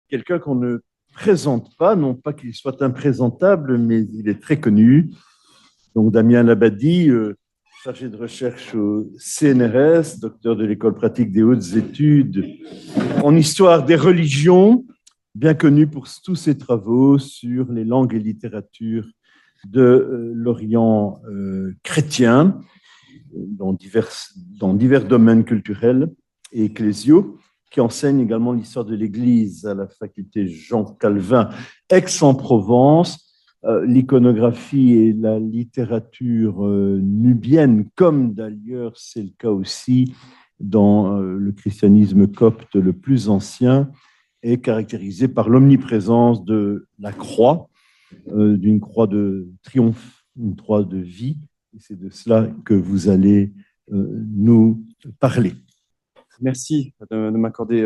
quelqu'un qu'on ne présente pas, non pas qu'il soit imprésentable, mais il est très connu. Donc Damien Labadie, chargé de recherche au CNRS, docteur de l'École pratique des hautes études en histoire des religions, bien connu pour tous ses travaux sur les langues et littératures de l'Orient chrétien, dans divers domaines culturels et ecclésiaux, qui enseigne également l'histoire de l'Église à la faculté Jean Calvin, Aix-en-Provence, l'iconographie et la littérature nubienne, comme d'ailleurs c'est le cas aussi dans le christianisme copte le plus ancien, est caractérisé par l'omniprésence de la croix, d'une croix de triomphe, une croix de vie. Et c'est de cela que vous allez nous parler. Merci de m'accorder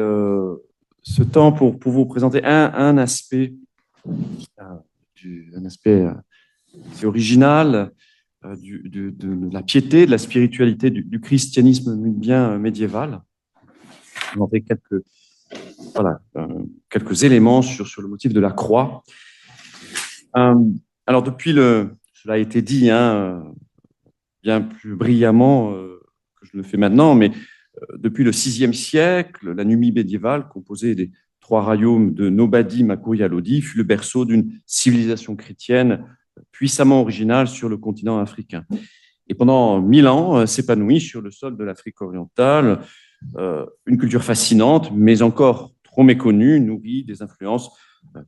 ce temps pour vous présenter un aspect, un aspect assez original de la piété, de la spiritualité du christianisme nubien médiéval. Je vais montrer quelques éléments sur le motif de la croix. Alors, cela a été dit bien plus brillamment que je le fais maintenant, mais depuis le VIe siècle, la Nubie médiévale, composée des trois royaumes de Nobadi, Makuri et Lodi, fut le berceau d'une civilisation chrétienne puissamment originale sur le continent africain. Et pendant 1000 ans, s'épanouit sur le sol de l'Afrique orientale une culture fascinante, mais encore trop méconnue, nourrie des influences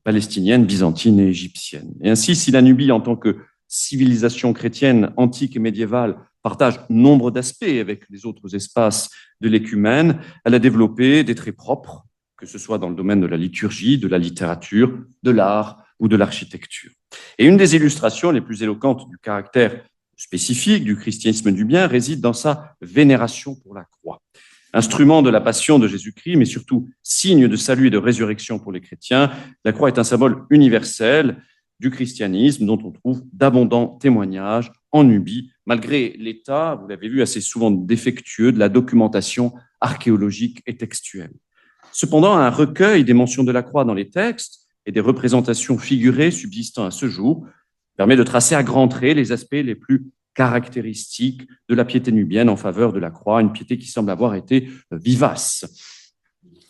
palestiniennes, byzantines et égyptiennes. Et ainsi, si la Nubie, en tant que civilisation chrétienne antique et médiévale, partage nombre d'aspects avec les autres espaces de l'écumène, elle a développé des traits propres, que ce soit dans le domaine de la liturgie, de la littérature, de l'art ou de l'architecture. Et une des illustrations les plus éloquentes du caractère spécifique du christianisme nubien réside dans sa vénération pour la croix. Instrument de la passion de Jésus-Christ, mais surtout signe de salut et de résurrection pour les chrétiens, la croix est un symbole universel du christianisme dont on trouve d'abondants témoignages en Nubie, malgré l'état, vous l'avez vu, assez souvent défectueux de la documentation archéologique et textuelle. Cependant, un recueil des mentions de la croix dans les textes et des représentations figurées subsistant à ce jour permet de tracer à grands traits les aspects les plus caractéristiques de la piété nubienne en faveur de la croix, une piété qui semble avoir été vivace.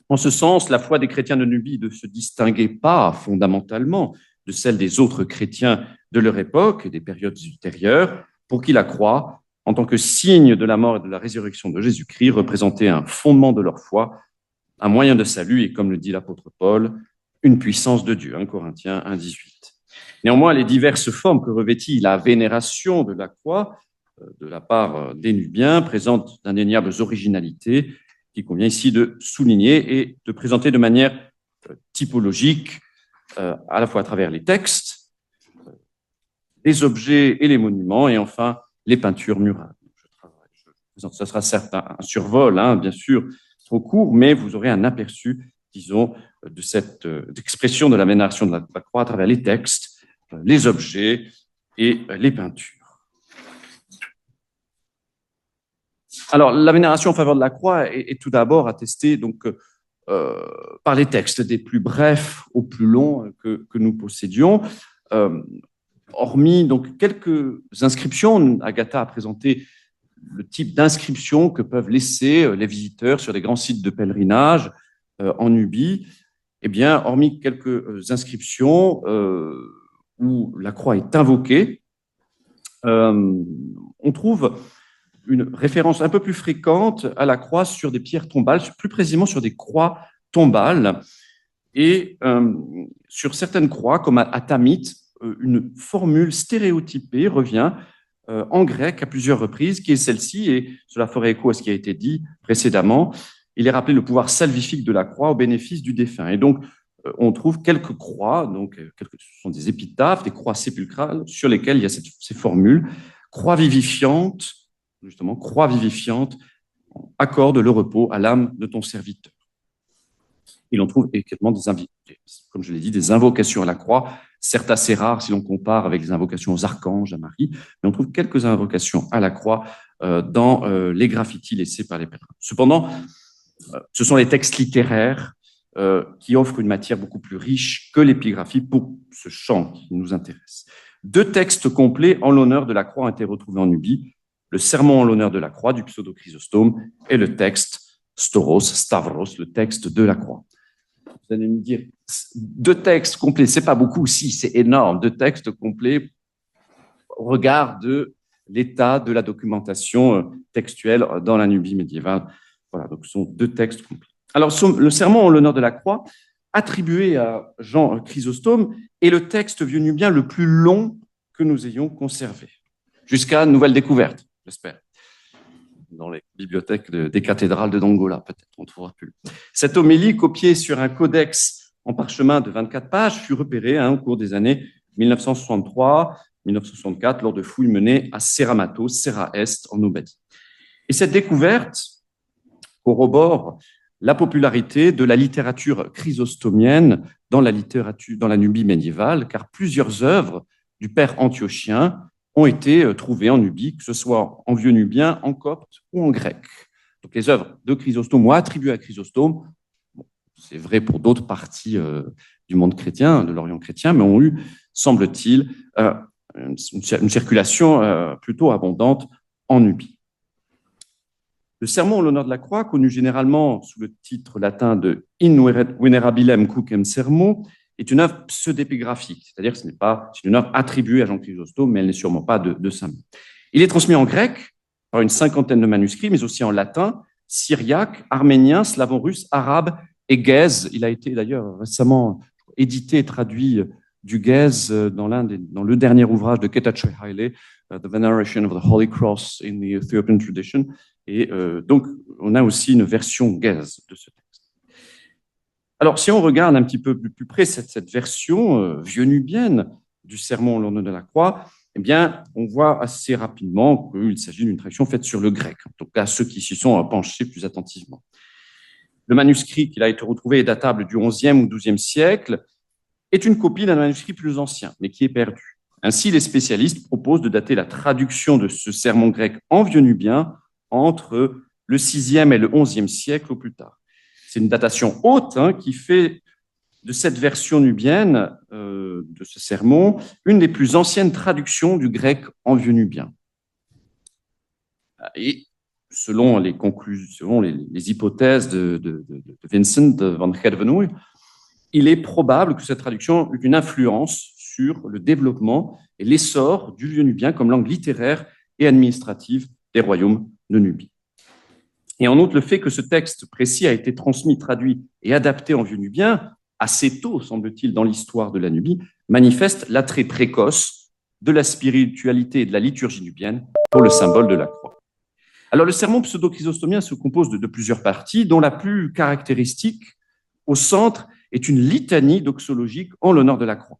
En ce sens, la foi des chrétiens de Nubie ne se distinguait pas fondamentalement de celle des autres chrétiens de leur époque et des périodes ultérieures, pour qui la croix, en tant que signe de la mort et de la résurrection de Jésus-Christ, représentait un fondement de leur foi, un moyen de salut et, comme le dit l'apôtre Paul, une puissance de Dieu, 1 Corinthiens 1,18. Néanmoins, les diverses formes que revêtit la vénération de la croix de la part des Nubiens présentent d'indéniables originalités qu'il convient ici de souligner et de présenter de manière typologique, à la fois à travers les textes, les objets et les monuments, et enfin les peintures murales. Ça sera certes un survol, bien sûr, trop court, mais vous aurez un aperçu, disons, de cette expression de la vénération de la croix à travers les textes, les objets et les peintures. Alors, la vénération en faveur de la croix est tout d'abord attestée donc, par les textes, des plus brefs aux plus longs que nous possédions. Hormis donc, quelques inscriptions, Agatha a présenté le type d'inscription que peuvent laisser les visiteurs sur des grands sites de pèlerinage en Nubie. Eh bien, hormis quelques inscriptions où la croix est invoquée, on trouve une référence un peu plus fréquente à la croix sur des pierres tombales, plus précisément sur des croix tombales. Et sur certaines croix, comme à Tamit, une formule stéréotypée revient en grec à plusieurs reprises, qui est celle-ci, et cela ferait écho à ce qui a été dit précédemment. Il est rappelé le pouvoir salvifique de la croix au bénéfice du défunt. Et donc, on trouve quelques croix, donc ce sont des épitaphes, des croix sépulcrales, sur lesquelles il y a ces formules. Croix vivifiante, justement, croix vivifiante, accorde le repos à l'âme de ton serviteur. Et l'on trouve également comme je l'ai dit, des invocations à la croix, certes assez rares si l'on compare avec les invocations aux archanges, à Marie, mais on trouve quelques invocations à la croix dans les graffitis laissés par les pèlerins. Cependant, ce sont les textes littéraires qui offre une matière beaucoup plus riche que l'épigraphie pour ce champ qui nous intéresse. 2 textes complets en l'honneur de la croix ont été retrouvés en Nubie, le sermon en l'honneur de la croix du pseudo-Chrysostome et le texte Stavros, le texte de la croix. Vous allez me dire, 2 textes complets, c'est pas beaucoup, si, c'est énorme, 2 textes complets au regard de l'état de la documentation textuelle dans la Nubie médiévale. Voilà, donc ce sont 2 textes complets. Alors, le sermon en l'honneur de la croix, attribué à Jean Chrysostome, est le texte vieux nubien le plus long que nous ayons conservé, jusqu'à nouvelle découverte, j'espère, dans les bibliothèques des cathédrales de Dongola, peut-être, on ne trouvera plus. Cette homélie, copiée sur un codex en parchemin de 24 pages, fut repérée au cours des années 1963-1964 lors de fouilles menées à Seramato, Serra Est, en Obadie. Et cette découverte corrobore la popularité de la littérature chrysostomienne dans la Nubie médiévale, car plusieurs œuvres du père antiochien ont été trouvées en Nubie, que ce soit en vieux nubien, en copte ou en grec. Donc les œuvres de Chrysostome ou attribuées à Chrysostome, bon, c'est vrai pour d'autres parties du monde chrétien, de l'Orient chrétien, mais ont eu, semble-t-il, une circulation plutôt abondante en Nubie. Le sermon en l'honneur de la croix, connu généralement sous le titre latin de In Venerabilem Crucem Sermo, est une œuvre pseudépigraphique, c'est-à-dire que c'est une œuvre attribuée à Jean Chrysostome, mais elle n'est sûrement pas de saint. Il est transmis en grec par une 50aine de manuscrits, mais aussi en latin, syriaque, arménien, slavon-russe, arabe et gaze. Il a été d'ailleurs récemment édité et traduit du gaze dans le dernier ouvrage de Getachew Haile, The Veneration of the Holy Cross in the Ethiopian Tradition. Et donc, on a aussi une version gaze de ce texte. Alors, si on regarde un petit peu plus près cette version vieux nubienne du sermon en l'honneur de la croix, eh bien, on voit assez rapidement qu'il s'agit d'une traduction faite sur le grec, en tout cas ceux qui s'y sont penchés plus attentivement. Le manuscrit qui a été retrouvé est datable du XIe ou XIIe siècle, est une copie d'un manuscrit plus ancien, mais qui est perdu. Ainsi, les spécialistes proposent de dater la traduction de ce sermon grec en vieux nubien entre le VIe et le XIe siècle au plus tard. C'est une datation haute qui fait de cette version nubienne de ce sermon une des plus anciennes traductions du grec en vieux nubien. Et selon les hypothèses de Vincent van Gervenooy, il est probable que cette traduction eut une influence sur le développement et l'essor du vieux nubien comme langue littéraire et administrative des royaumes de Nubie. Et en outre, le fait que ce texte précis a été transmis, traduit et adapté en vieux nubien assez tôt, semble-t-il, dans l'histoire de la Nubie, manifeste l'attrait précoce de la spiritualité et de la liturgie nubienne pour le symbole de la croix. Alors, le sermon pseudo-chrysostomien se compose de plusieurs parties, dont la plus caractéristique, au centre, est une litanie doxologique en l'honneur de la croix.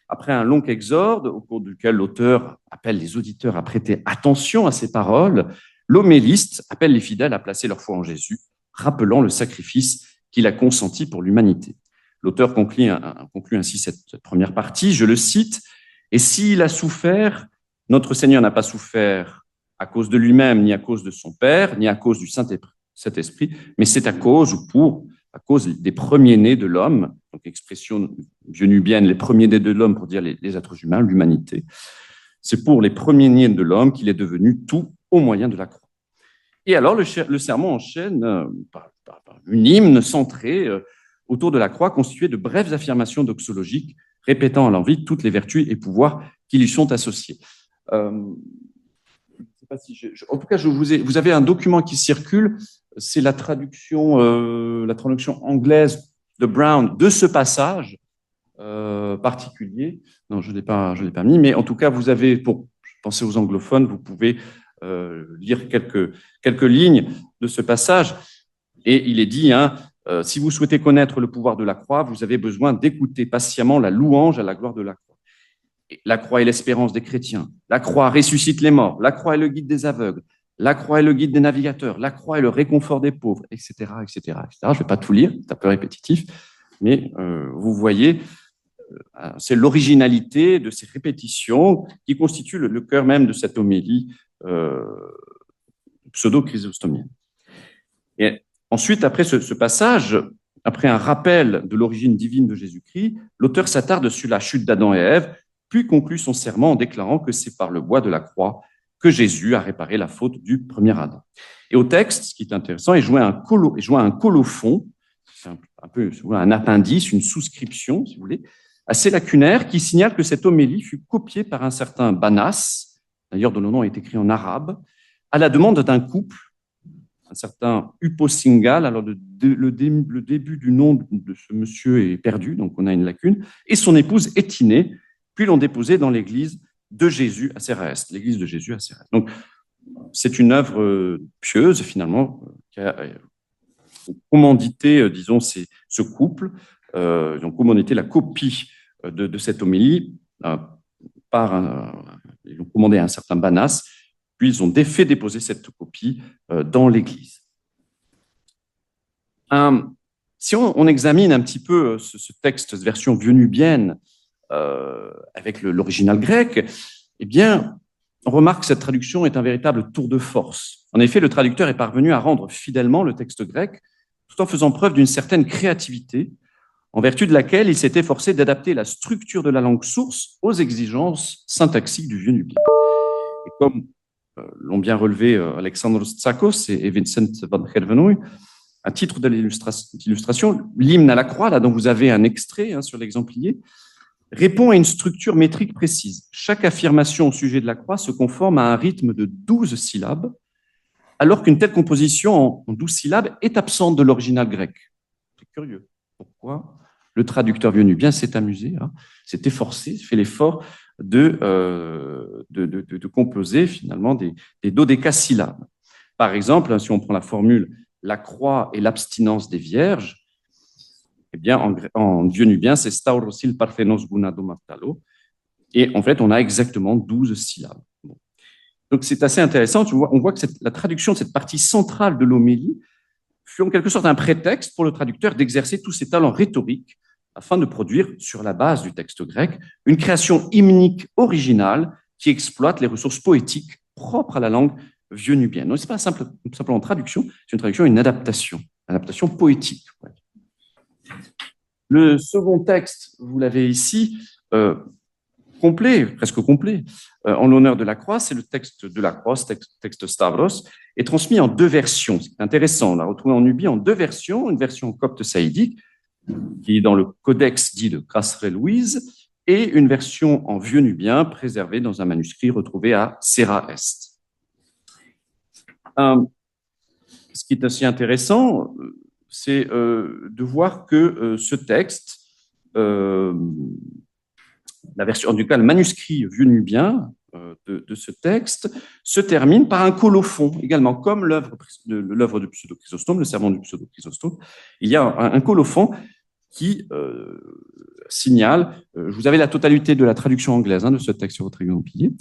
Après un long exorde, au cours duquel l'auteur appelle les auditeurs à prêter attention à ses paroles, l'homéliste appelle les fidèles à placer leur foi en Jésus, rappelant le sacrifice qu'il a consenti pour l'humanité. L'auteur conclut ainsi cette première partie, je le cite, « Et s'il a souffert, notre Seigneur n'a pas souffert à cause de lui-même, ni à cause de son Père, ni à cause du Saint-Esprit, mais c'est à cause des premiers-nés de l'homme, donc expression vieux nubienne, les premiers-nés de l'homme pour dire les êtres humains, l'humanité. C'est pour les premiers-nés de l'homme qu'il est devenu tout au moyen de la croix. » Et alors, le sermon enchaîne par une hymne centrée autour de la croix, constituée de brèves affirmations doxologiques, répétant à l'envi toutes les vertus et pouvoirs qui lui sont associés. En tout cas, vous avez un document qui circule, c'est la traduction anglaise de Brown de ce passage particulier. Non, je l'ai pas mis, mais en tout cas, vous avez, pour penser aux anglophones, vous pouvez lire quelques lignes de ce passage. Et il est dit, si vous souhaitez connaître le pouvoir de la croix, vous avez besoin d'écouter patiemment la louange à la gloire de la croix. Et la croix est l'espérance des chrétiens. La croix ressuscite les morts. La croix est le guide des aveugles. La croix est le guide des navigateurs. La croix est le réconfort des pauvres, etc., etc., etc. Je ne vais pas tout lire, c'est un peu répétitif, mais vous voyez, c'est l'originalité de ces répétitions qui constitue le cœur même de cette homélie pseudo-chrysostomienne. Et ensuite, après ce passage, après un rappel de l'origine divine de Jésus-Christ, l'auteur s'attarde sur la chute d'Adam et Ève, puis conclut son serment en déclarant que c'est par le bois de la croix que Jésus a réparé la faute du premier Adam. Et au texte, ce qui est intéressant, est joint un colophon, c'est un peu un appendice, une souscription, si vous voulez, assez lacunaire, qui signale que cette homélie fut copiée par un certain Banas, d'ailleurs dont le nom est écrit en arabe, à la demande d'un couple, un certain Uposingal. Alors le début du nom de ce monsieur est perdu, donc on a une lacune, et son épouse Étinée, puis l'ont déposé dans l'église de Jésus à Cérès, l'église de Jésus à Cérès. Donc c'est une œuvre pieuse finalement, qui a commandité, disons, ce couple, ils ont commandité la copie de cette homélie ils ont commandé à un certain Banas, puis ils ont fait déposer cette copie dans l'Église. Si on examine un petit peu ce texte, cette version vieux-nubienne avec l'original grec, eh bien, on remarque que cette traduction est un véritable tour de force. En effet, le traducteur est parvenu à rendre fidèlement le texte grec, tout en faisant preuve d'une certaine créativité, en vertu de laquelle il s'est efforcé d'adapter la structure de la langue source aux exigences syntaxiques du vieux-nubien. Et comme l'ont bien relevé Alexandros Tsakos et Vincent van Gervenooy, à titre de l'illustration, l'hymne à la croix, là dont vous avez un extrait sur l'exemplier, répond à une structure métrique précise. Chaque affirmation au sujet de la croix se conforme à un rythme de 12 syllabes, alors qu'une telle composition en 12 syllabes est absente de l'original grec. C'est curieux. Pourquoi le traducteur vieux-nubien s'est amusé, s'est efforcé, fait l'effort de composer finalement des dodécasyllabes. Par exemple, si on prend la formule « la croix et l'abstinence des vierges », eh bien, en vieux-nubien, c'est « staurosil parthenos gunadomartalo ». Et en fait, on a exactement 12 syllabes. Bon. Donc, c'est assez intéressant. On voit que la traduction de cette partie centrale de l'homélie fut en quelque sorte un prétexte pour le traducteur d'exercer tous ses talents rhétoriques afin de produire, sur la base du texte grec, une création hymnique originale qui exploite les ressources poétiques propres à la langue vieux-nubienne. Donc, ce n'est pas simplement une traduction, c'est une traduction, une adaptation poétique. Le second texte, vous l'avez ici, complet, presque complet, en l'honneur de la croix, c'est le texte de la croix, texte Stavros, est transmis en 2 versions. C'est intéressant, on l'a retrouvé en Nubie en 2 versions, une version copte saïdique, qui est dans le codex dit de Crasre-Louise, et une version en vieux nubien préservée dans un manuscrit retrouvé à Serra-Est. Ce qui est aussi intéressant, c'est de voir que ce texte, la version, en tout cas le manuscrit vieux nubien de ce texte, se termine par un colophon également, comme l'œuvre du pseudo-Chrysostome, le sermon du pseudo-Chrysostome. Il y a un colophon qui signale, vous avez la totalité de la traduction anglaise de ce texte sur votre exemplier,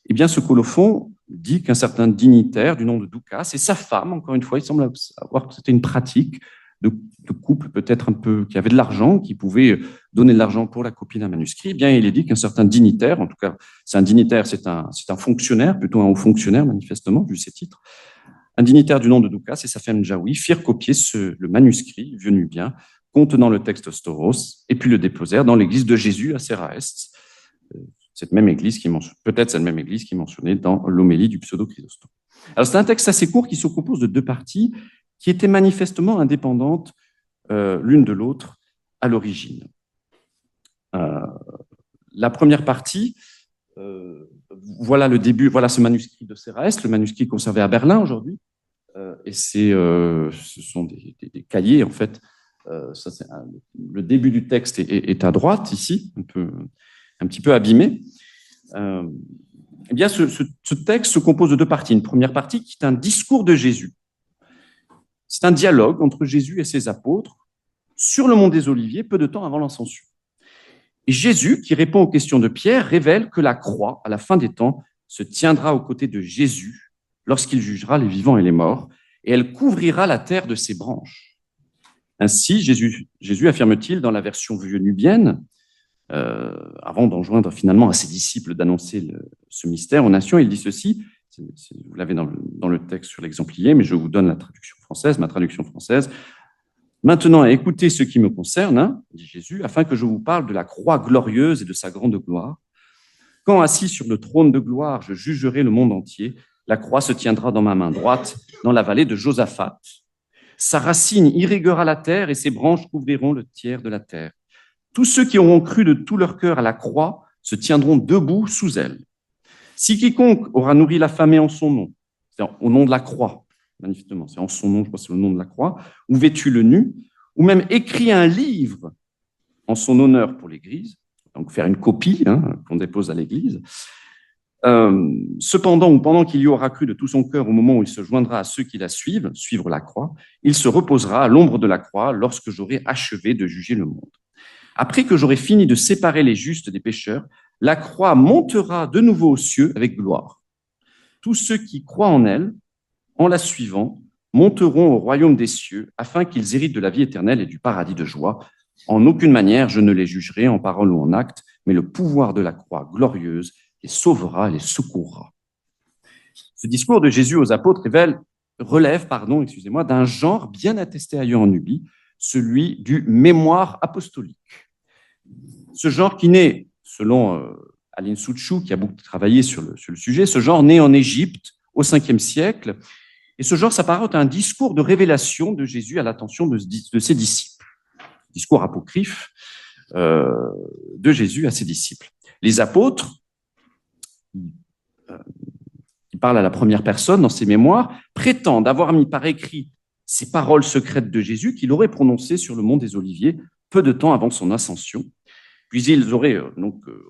eh bien ce colophon dit qu'un certain dignitaire du nom de Doukas et sa femme, encore une fois, il semble avoir que c'était une pratique de couple peut-être un peu, qui avait de l'argent, qui pouvait donner de l'argent pour la copie d'un manuscrit, eh bien il est dit qu'un certain dignitaire, en tout cas c'est un dignitaire, c'est un fonctionnaire, plutôt un haut fonctionnaire manifestement, vu ses titres, un dignitaire du nom de Doukas et sa femme Jaoui firent copier le manuscrit vieux nubien contenant le texte Stauros, et puis le déposèrent dans l'église de Jésus à Serra-Est, cette même église peut-être cette même église qui est mentionnée dans l'homélie du pseudo-Chrysostome. Alors c'est un texte assez court qui se compose de 2 parties qui étaient manifestement indépendantes l'une de l'autre à l'origine. La première partie, voilà le début, voilà ce manuscrit de Serra-Est, le manuscrit conservé à Berlin aujourd'hui, et ce sont des cahiers en fait. Le début du texte est à droite ici, un petit peu abîmé. Eh bien, ce texte se compose de 2 parties. Une première partie qui est un discours de Jésus. C'est un dialogue entre Jésus et ses apôtres sur le mont des Oliviers, peu de temps avant l'Ascension. Et Jésus, qui répond aux questions de Pierre, révèle que la croix, à la fin des temps, se tiendra aux côtés de Jésus lorsqu'il jugera les vivants et les morts, et elle couvrira la terre de ses branches. Ainsi, Jésus affirme-t-il dans la version vieux-nubienne, avant d'enjoindre finalement à ses disciples d'annoncer ce mystère aux nations, il dit ceci, vous l'avez dans le texte sur l'exemplier, mais je vous donne la traduction française, ma traduction française. Maintenant, écoutez ce qui me concerne, hein, dit Jésus, afin que je vous parle de la croix glorieuse et de sa grande gloire. Quand, assis sur le trône de gloire, je jugerai le monde entier, la croix se tiendra dans ma main droite, dans la vallée de Josaphat. Sa racine irriguera la terre et ses branches couvriront le tiers de la terre. Tous ceux qui auront cru de tout leur cœur à la croix se tiendront debout sous elle. Si quiconque aura nourri l'affamé en son nom, c'est-à-dire au nom de la croix, manifestement, c'est en son nom, je crois que c'est au nom de la croix, ou vêtu le nu, ou même écrit un livre en son honneur pour l'Église, donc faire une copie qu'on dépose à l'Église. Cependant, ou pendant qu'il y aura cru de tout son cœur au moment où il se joindra à ceux qui la suivent, suivre la croix, il se reposera à l'ombre de la croix lorsque j'aurai achevé de juger le monde. Après que j'aurai fini de séparer les justes des pécheurs, la croix montera de nouveau aux cieux avec gloire. Tous ceux qui croient en elle, en la suivant, monteront au royaume des cieux afin qu'ils héritent de la vie éternelle et du paradis de joie. En aucune manière je ne les jugerai en parole ou en acte, mais le pouvoir de la croix glorieuse les sauvera et les secourra. Ce discours de Jésus aux apôtres relève d'un genre bien attesté ailleurs en Nubie, celui du mémoire apostolique. Ce genre qui naît, selon Aline Souchou, qui a beaucoup travaillé sur le sujet, ce genre naît en Égypte au 5e siècle, et ce genre s'apparente à un discours de révélation de Jésus à l'attention de ses disciples. Discours apocryphe de Jésus à ses disciples. Les apôtres, qui parlent à la première personne dans ses mémoires, prétendent avoir mis par écrit ces paroles secrètes de Jésus qu'il aurait prononcées sur le mont des Oliviers peu de temps avant son ascension. Puis ils auraient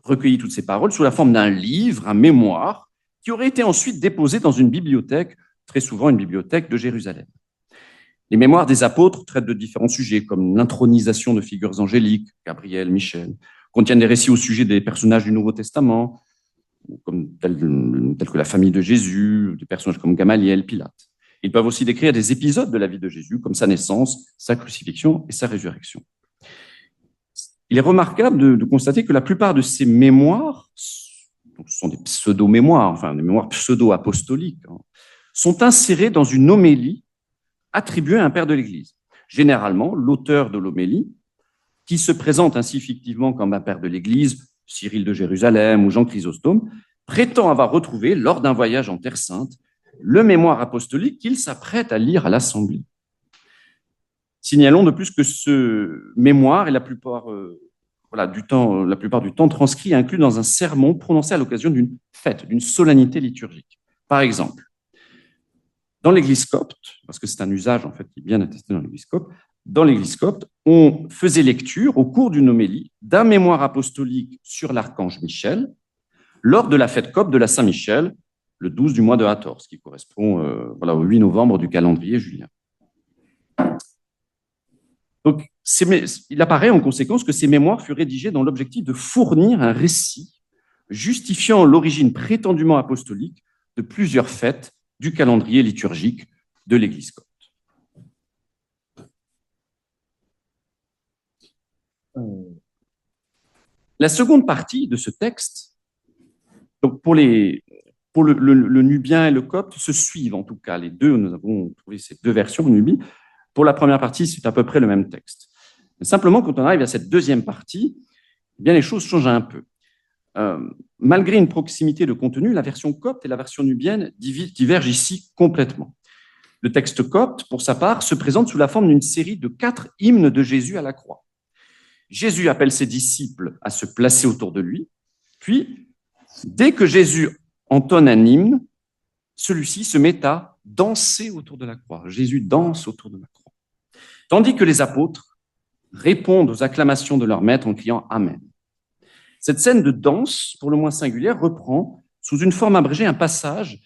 recueilli toutes ces paroles sous la forme d'un livre, un mémoire, qui aurait été ensuite déposé dans une bibliothèque, très souvent une bibliothèque de Jérusalem. Les mémoires des apôtres traitent de différents sujets, comme l'intronisation de figures angéliques, Gabriel, Michel, contiennent des récits au sujet des personnages du Nouveau Testament, tels que la famille de Jésus, des personnages comme Gamaliel, Pilate. Ils peuvent aussi décrire des épisodes de la vie de Jésus, comme sa naissance, sa crucifixion et sa résurrection. Il est remarquable de constater que la plupart de ces mémoires, donc ce sont des pseudo-mémoires, enfin des mémoires pseudo-apostoliques, sont insérés dans une homélie attribuée à un père de l'Église. Généralement, l'auteur de l'homélie, qui se présente ainsi fictivement comme un père de l'Église, Cyril de Jérusalem ou Jean Chrysostome, prétend avoir retrouvé, lors d'un voyage en Terre Sainte, le mémoire apostolique qu'il s'apprête à lire à l'Assemblée. Signalons de plus que ce mémoire est la plupart du temps transcrit et inclus dans un sermon prononcé à l'occasion d'une fête, d'une solennité liturgique. Par exemple, dans l'Église copte, parce que c'est un usage en fait qui est bien attesté dans l'Église copte, on faisait lecture au cours d'une homélie d'un mémoire apostolique sur l'archange Michel lors de la fête copte de la Saint-Michel, le 12 du mois de Hator, ce qui correspond au 8 novembre du calendrier julien. Donc, il apparaît en conséquence que ces mémoires furent rédigées dans l'objectif de fournir un récit justifiant l'origine prétendument apostolique de plusieurs fêtes du calendrier liturgique de l'Église copte. La seconde partie de ce texte, donc pour le nubien et le copte, se suivent en tout cas. Les deux, nous avons trouvé ces deux versions nubie. Pour la première partie, c'est à peu près le même texte. Mais simplement, quand on arrive à cette deuxième partie, eh bien, les choses changent un peu. Malgré une proximité de contenu, la version copte et la version nubienne divergent ici complètement. Le texte copte, pour sa part, se présente sous la forme d'une série de 4 hymnes de Jésus à la croix. Jésus appelle ses disciples à se placer autour de lui, puis, dès que Jésus entonne un hymne, celui-ci se met à danser autour de la croix. Jésus danse autour de la croix. Tandis que les apôtres répondent aux acclamations de leur maître en criant « Amen ». Cette scène de danse, pour le moins singulière, reprend, sous une forme abrégée, un passage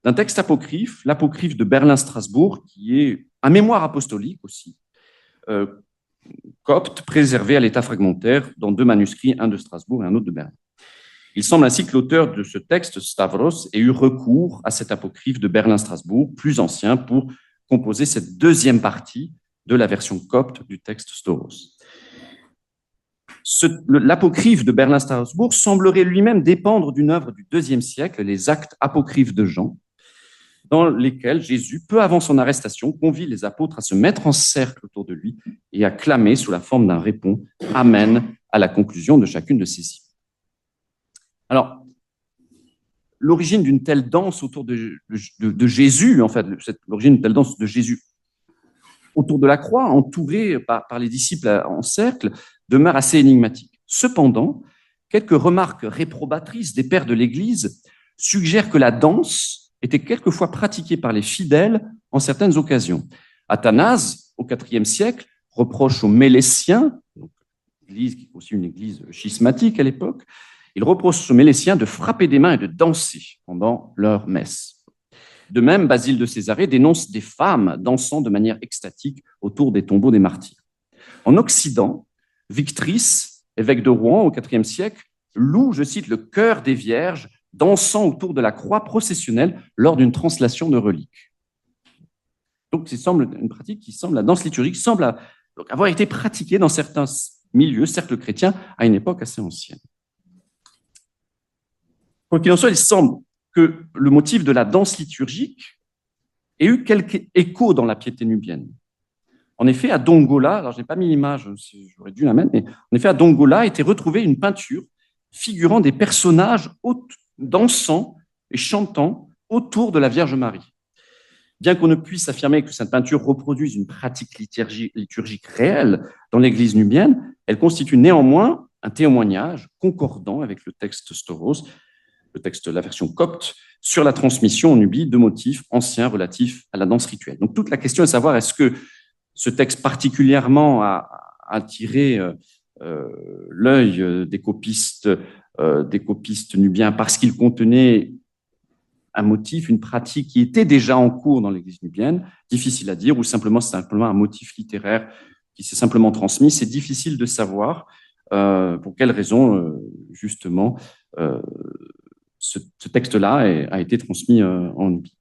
d'un texte apocryphe, l'apocryphe de Berlin-Strasbourg, qui est un mémoire apostolique aussi, copte, préservé à l'état fragmentaire dans 2 manuscrits, un de Strasbourg et un autre de Berlin. Il semble ainsi que l'auteur de ce texte, Stavros, ait eu recours à cet apocryphe de Berlin-Strasbourg, plus ancien, pour composer cette deuxième partie de la version copte du texte Stavros. L'apocryphe de Berlin-Strasbourg semblerait lui-même dépendre d'une œuvre du IIe siècle, les Actes apocryphes de Jean, dans lesquels Jésus, peu avant son arrestation, convie les apôtres à se mettre en cercle autour de lui et acclamé sous la forme d'un répond « Amen » à la conclusion de chacune de ces hymnes. Alors, l'origine d'une telle danse autour de Jésus, en fait, l'origine d'une telle danse de Jésus autour de la croix, entouré par les disciples en cercle, demeure assez énigmatique. Cependant, quelques remarques réprobatrices des pères de l'Église suggèrent que la danse était quelquefois pratiquée par les fidèles en certaines occasions. Athanase, au IVe siècle, reproche aux Méléciens, l'Église qui est aussi une église schismatique à l'époque, il reproche aux Méléciens de frapper des mains et de danser pendant leur messe. De même, Basile de Césarée dénonce des femmes dansant de manière extatique autour des tombeaux des martyrs. En Occident, Victrice, évêque de Rouen au IVe siècle, loue, je cite, le chœur des vierges dansant autour de la croix processionnelle lors d'une translation de reliques. Donc, c'est une pratique qui semble, la danse liturgique semble avoir été pratiquée dans certains milieux, cercles chrétiens, à une époque assez ancienne. Quoi qu'il en soit, il semble que le motif de la danse liturgique ait eu quelque écho dans la piété nubienne. En effet, à Dongola, alors je n'ai pas mis l'image, j'aurais dû la mettre, mais en effet, à Dongola était retrouvée une peinture figurant des personnages dansant et chantant autour de la Vierge Marie. Bien qu'on ne puisse affirmer que cette peinture reproduise une pratique liturgique réelle dans l'Église nubienne, elle constitue néanmoins un témoignage concordant avec le texte Storos, le texte, la version copte, sur la transmission en Nubie de motifs anciens relatifs à la danse rituelle. Donc toute la question est de savoir est-ce que ce texte particulièrement a attiré l'œil des copistes nubiens parce qu'il contenait un motif, une pratique qui était déjà en cours dans l'Église nubienne, difficile à dire, ou simplement un motif littéraire qui s'est simplement transmis. C'est difficile de savoir pour quelles raisons, justement, ce texte-là a été transmis en Nubie.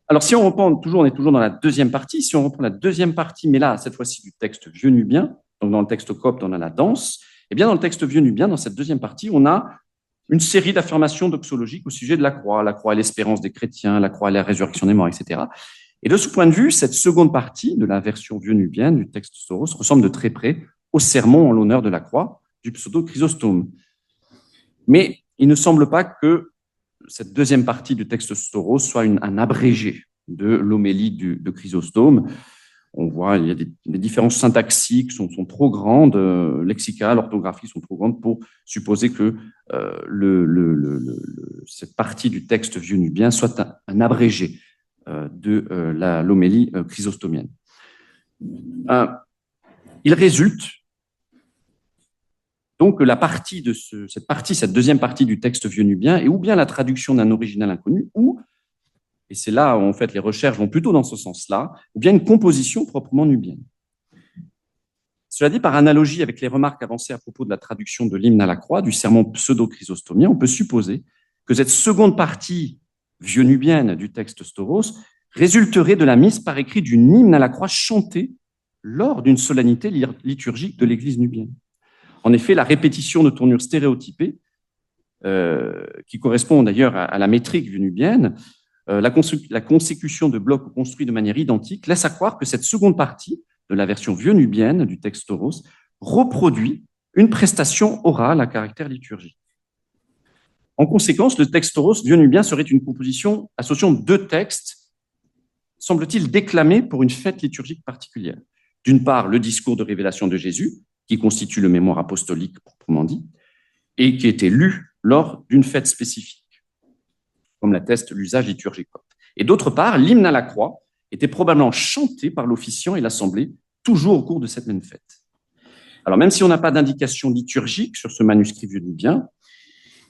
Alors, si on reprend, on est toujours dans la deuxième partie, si on reprend la deuxième partie, mais là, cette fois-ci, du texte vieux nubien, donc dans le texte copte, on a la danse, et bien dans le texte vieux nubien, dans cette deuxième partie, on a une série d'affirmations doxologiques au sujet de la croix est l'espérance des chrétiens, la croix est la résurrection des morts, etc. Et de ce point de vue, cette seconde partie de la version vieux nubienne du texte Storos ressemble de très près au sermon en l'honneur de la croix du pseudo-Chrysostome. Mais il ne semble pas que cette deuxième partie du texte Storos soit un abrégé de l'homélie de Chrysostome. On voit, il y a des différences syntaxiques sont trop grandes, lexicales, orthographiques sont trop grandes pour supposer que cette partie du texte vieux nubien soit un abrégé de l'homélie chrysostomienne. Il résulte donc cette deuxième partie du texte vieux nubien est ou bien la traduction d'un original inconnu, ou, et c'est là où en fait les recherches vont plutôt dans ce sens-là, ou bien une composition proprement nubienne. Cela dit, par analogie avec les remarques avancées à propos de la traduction de l'hymne à la croix, du sermon pseudo-chrysostomien, on peut supposer que cette seconde partie vieux nubienne du texte Storos résulterait de la mise par écrit d'une hymne à la croix chantée lors d'une solennité liturgique de l'Église nubienne. En effet, la répétition de tournures stéréotypées, qui correspond d'ailleurs à la métrique nubienne, la consécution de blocs construits de manière identique, laisse à croire que cette seconde partie de la version vieux nubienne du texte Storos reproduit une prestation orale à caractère liturgique. En conséquence, le texte Storos vieux nubien serait une composition associant deux textes, semble-t-il, déclamés pour une fête liturgique particulière. D'une part, le discours de révélation de Jésus, qui constitue le mémoire apostolique proprement dit, et qui était lu lors d'une fête spécifique, comme l'atteste l'usage liturgique. Et d'autre part, l'hymne à la croix était probablement chanté par l'officiant et l'assemblée, toujours au cours de cette même fête. Alors, même si on n'a pas d'indication liturgique sur ce manuscrit vieux nubien,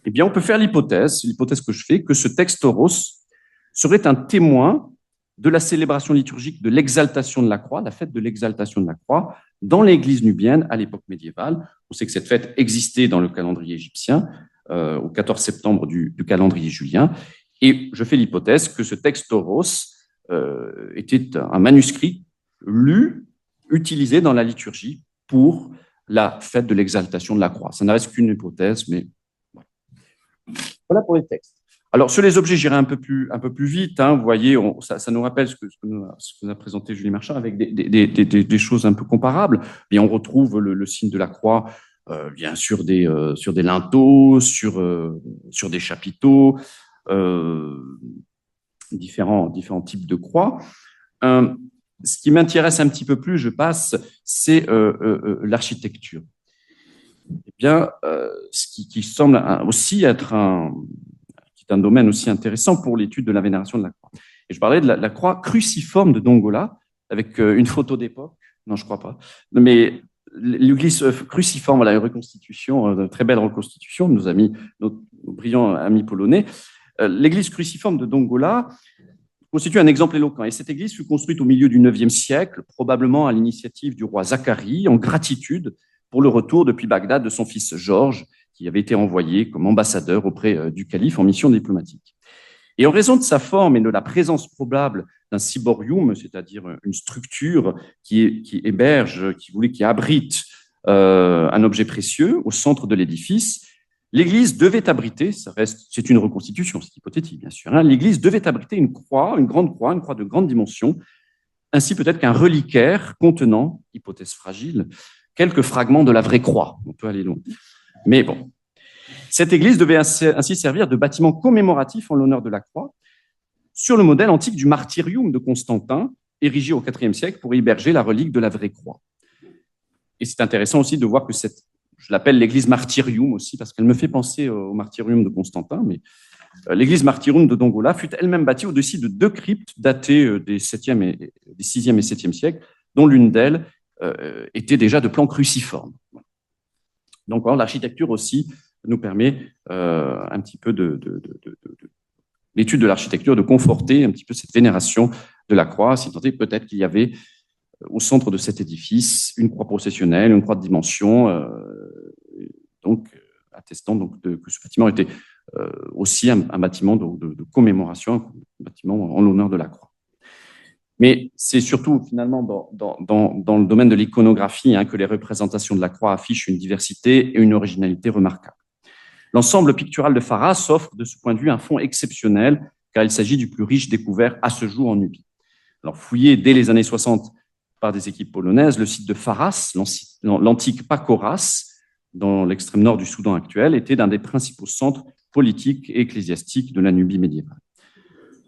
eh bien, on peut faire l'hypothèse que je fais, que ce texte Storos serait un témoin de la célébration liturgique de l'exaltation de la croix, la fête de l'exaltation de la croix, dans l'Église nubienne à l'époque médiévale. On sait que cette fête existait dans le calendrier égyptien, au 14 septembre du calendrier julien, et je fais l'hypothèse que ce texte Storos était un manuscrit lu, utilisé dans la liturgie pour la fête de l'exaltation de la croix. Ça ne reste qu'une hypothèse, mais voilà pour les textes. Alors, sur les objets, j'irai un peu plus vite. Vous voyez, ça nous rappelle ce que nous a présenté Julie Marchand avec des choses un peu comparables. Et on retrouve le signe de la croix, bien sûr, sur des linteaux, sur des chapiteaux, différents types de croix. Ce qui m'intéresse un petit peu plus, je passe, c'est l'architecture. Eh bien, ce qui semble aussi être un domaine aussi intéressant pour l'étude de la vénération de la croix. Et je parlais de la croix cruciforme de Dongola, avec une photo d'époque. Non, je ne crois pas. Mais l'église cruciforme, voilà, une reconstitution, une très belle reconstitution de nos brillants amis polonais. L'église cruciforme de Dongola constitue un exemple éloquent. Et cette église fut construite au milieu du IXe siècle, probablement à l'initiative du roi Zacharie, en gratitude pour le retour depuis Bagdad de son fils Georges, qui avait été envoyé comme ambassadeur auprès du calife en mission diplomatique. Et en raison de sa forme et de la présence probable d'un ciborium, c'est-à-dire une structure qui héberge, qui abrite un objet précieux au centre de l'édifice, l'église devait abriter, c'est une reconstitution, c'est hypothétique bien sûr, l'église devait abriter une grande croix, une croix de grande dimension, ainsi peut-être qu'un reliquaire contenant, hypothèse fragile, quelques fragments de la vraie croix. On peut aller loin. Mais bon, cette église devait ainsi servir de bâtiment commémoratif en l'honneur de la croix, sur le modèle antique du martyrium de Constantin, érigé au IVe siècle pour héberger la relique de la vraie croix. Et c'est intéressant aussi de voir que je l'appelle l'église martyrium aussi, parce qu'elle me fait penser au martyrium de Constantin, mais l'église martyrium de Dongola fut elle-même bâtie au-dessus de deux cryptes datées des 6e et 7e siècles, dont l'une d'elles était déjà de plan cruciforme. Donc, l'architecture aussi nous permet un petit peu l'étude de l'architecture, de conforter un petit peu cette vénération de la croix, si tant est peut-être qu'il y avait au centre de cet édifice une croix processionnelle, une croix de dimension, attestant que ce bâtiment était aussi un bâtiment de commémoration, un bâtiment en l'honneur de la croix. Mais c'est surtout finalement dans le domaine de l'iconographie que les représentations de la croix affichent une diversité et une originalité remarquables. L'ensemble pictural de Pharas offre de ce point de vue un fond exceptionnel, car il s'agit du plus riche découvert à ce jour en Nubie. Alors, fouillé dès les années 60 par des équipes polonaises, le site de Pharas, l'antique Pakoras, dans l'extrême nord du Soudan actuel, était l'un des principaux centres politiques et ecclésiastiques de la Nubie médiévale.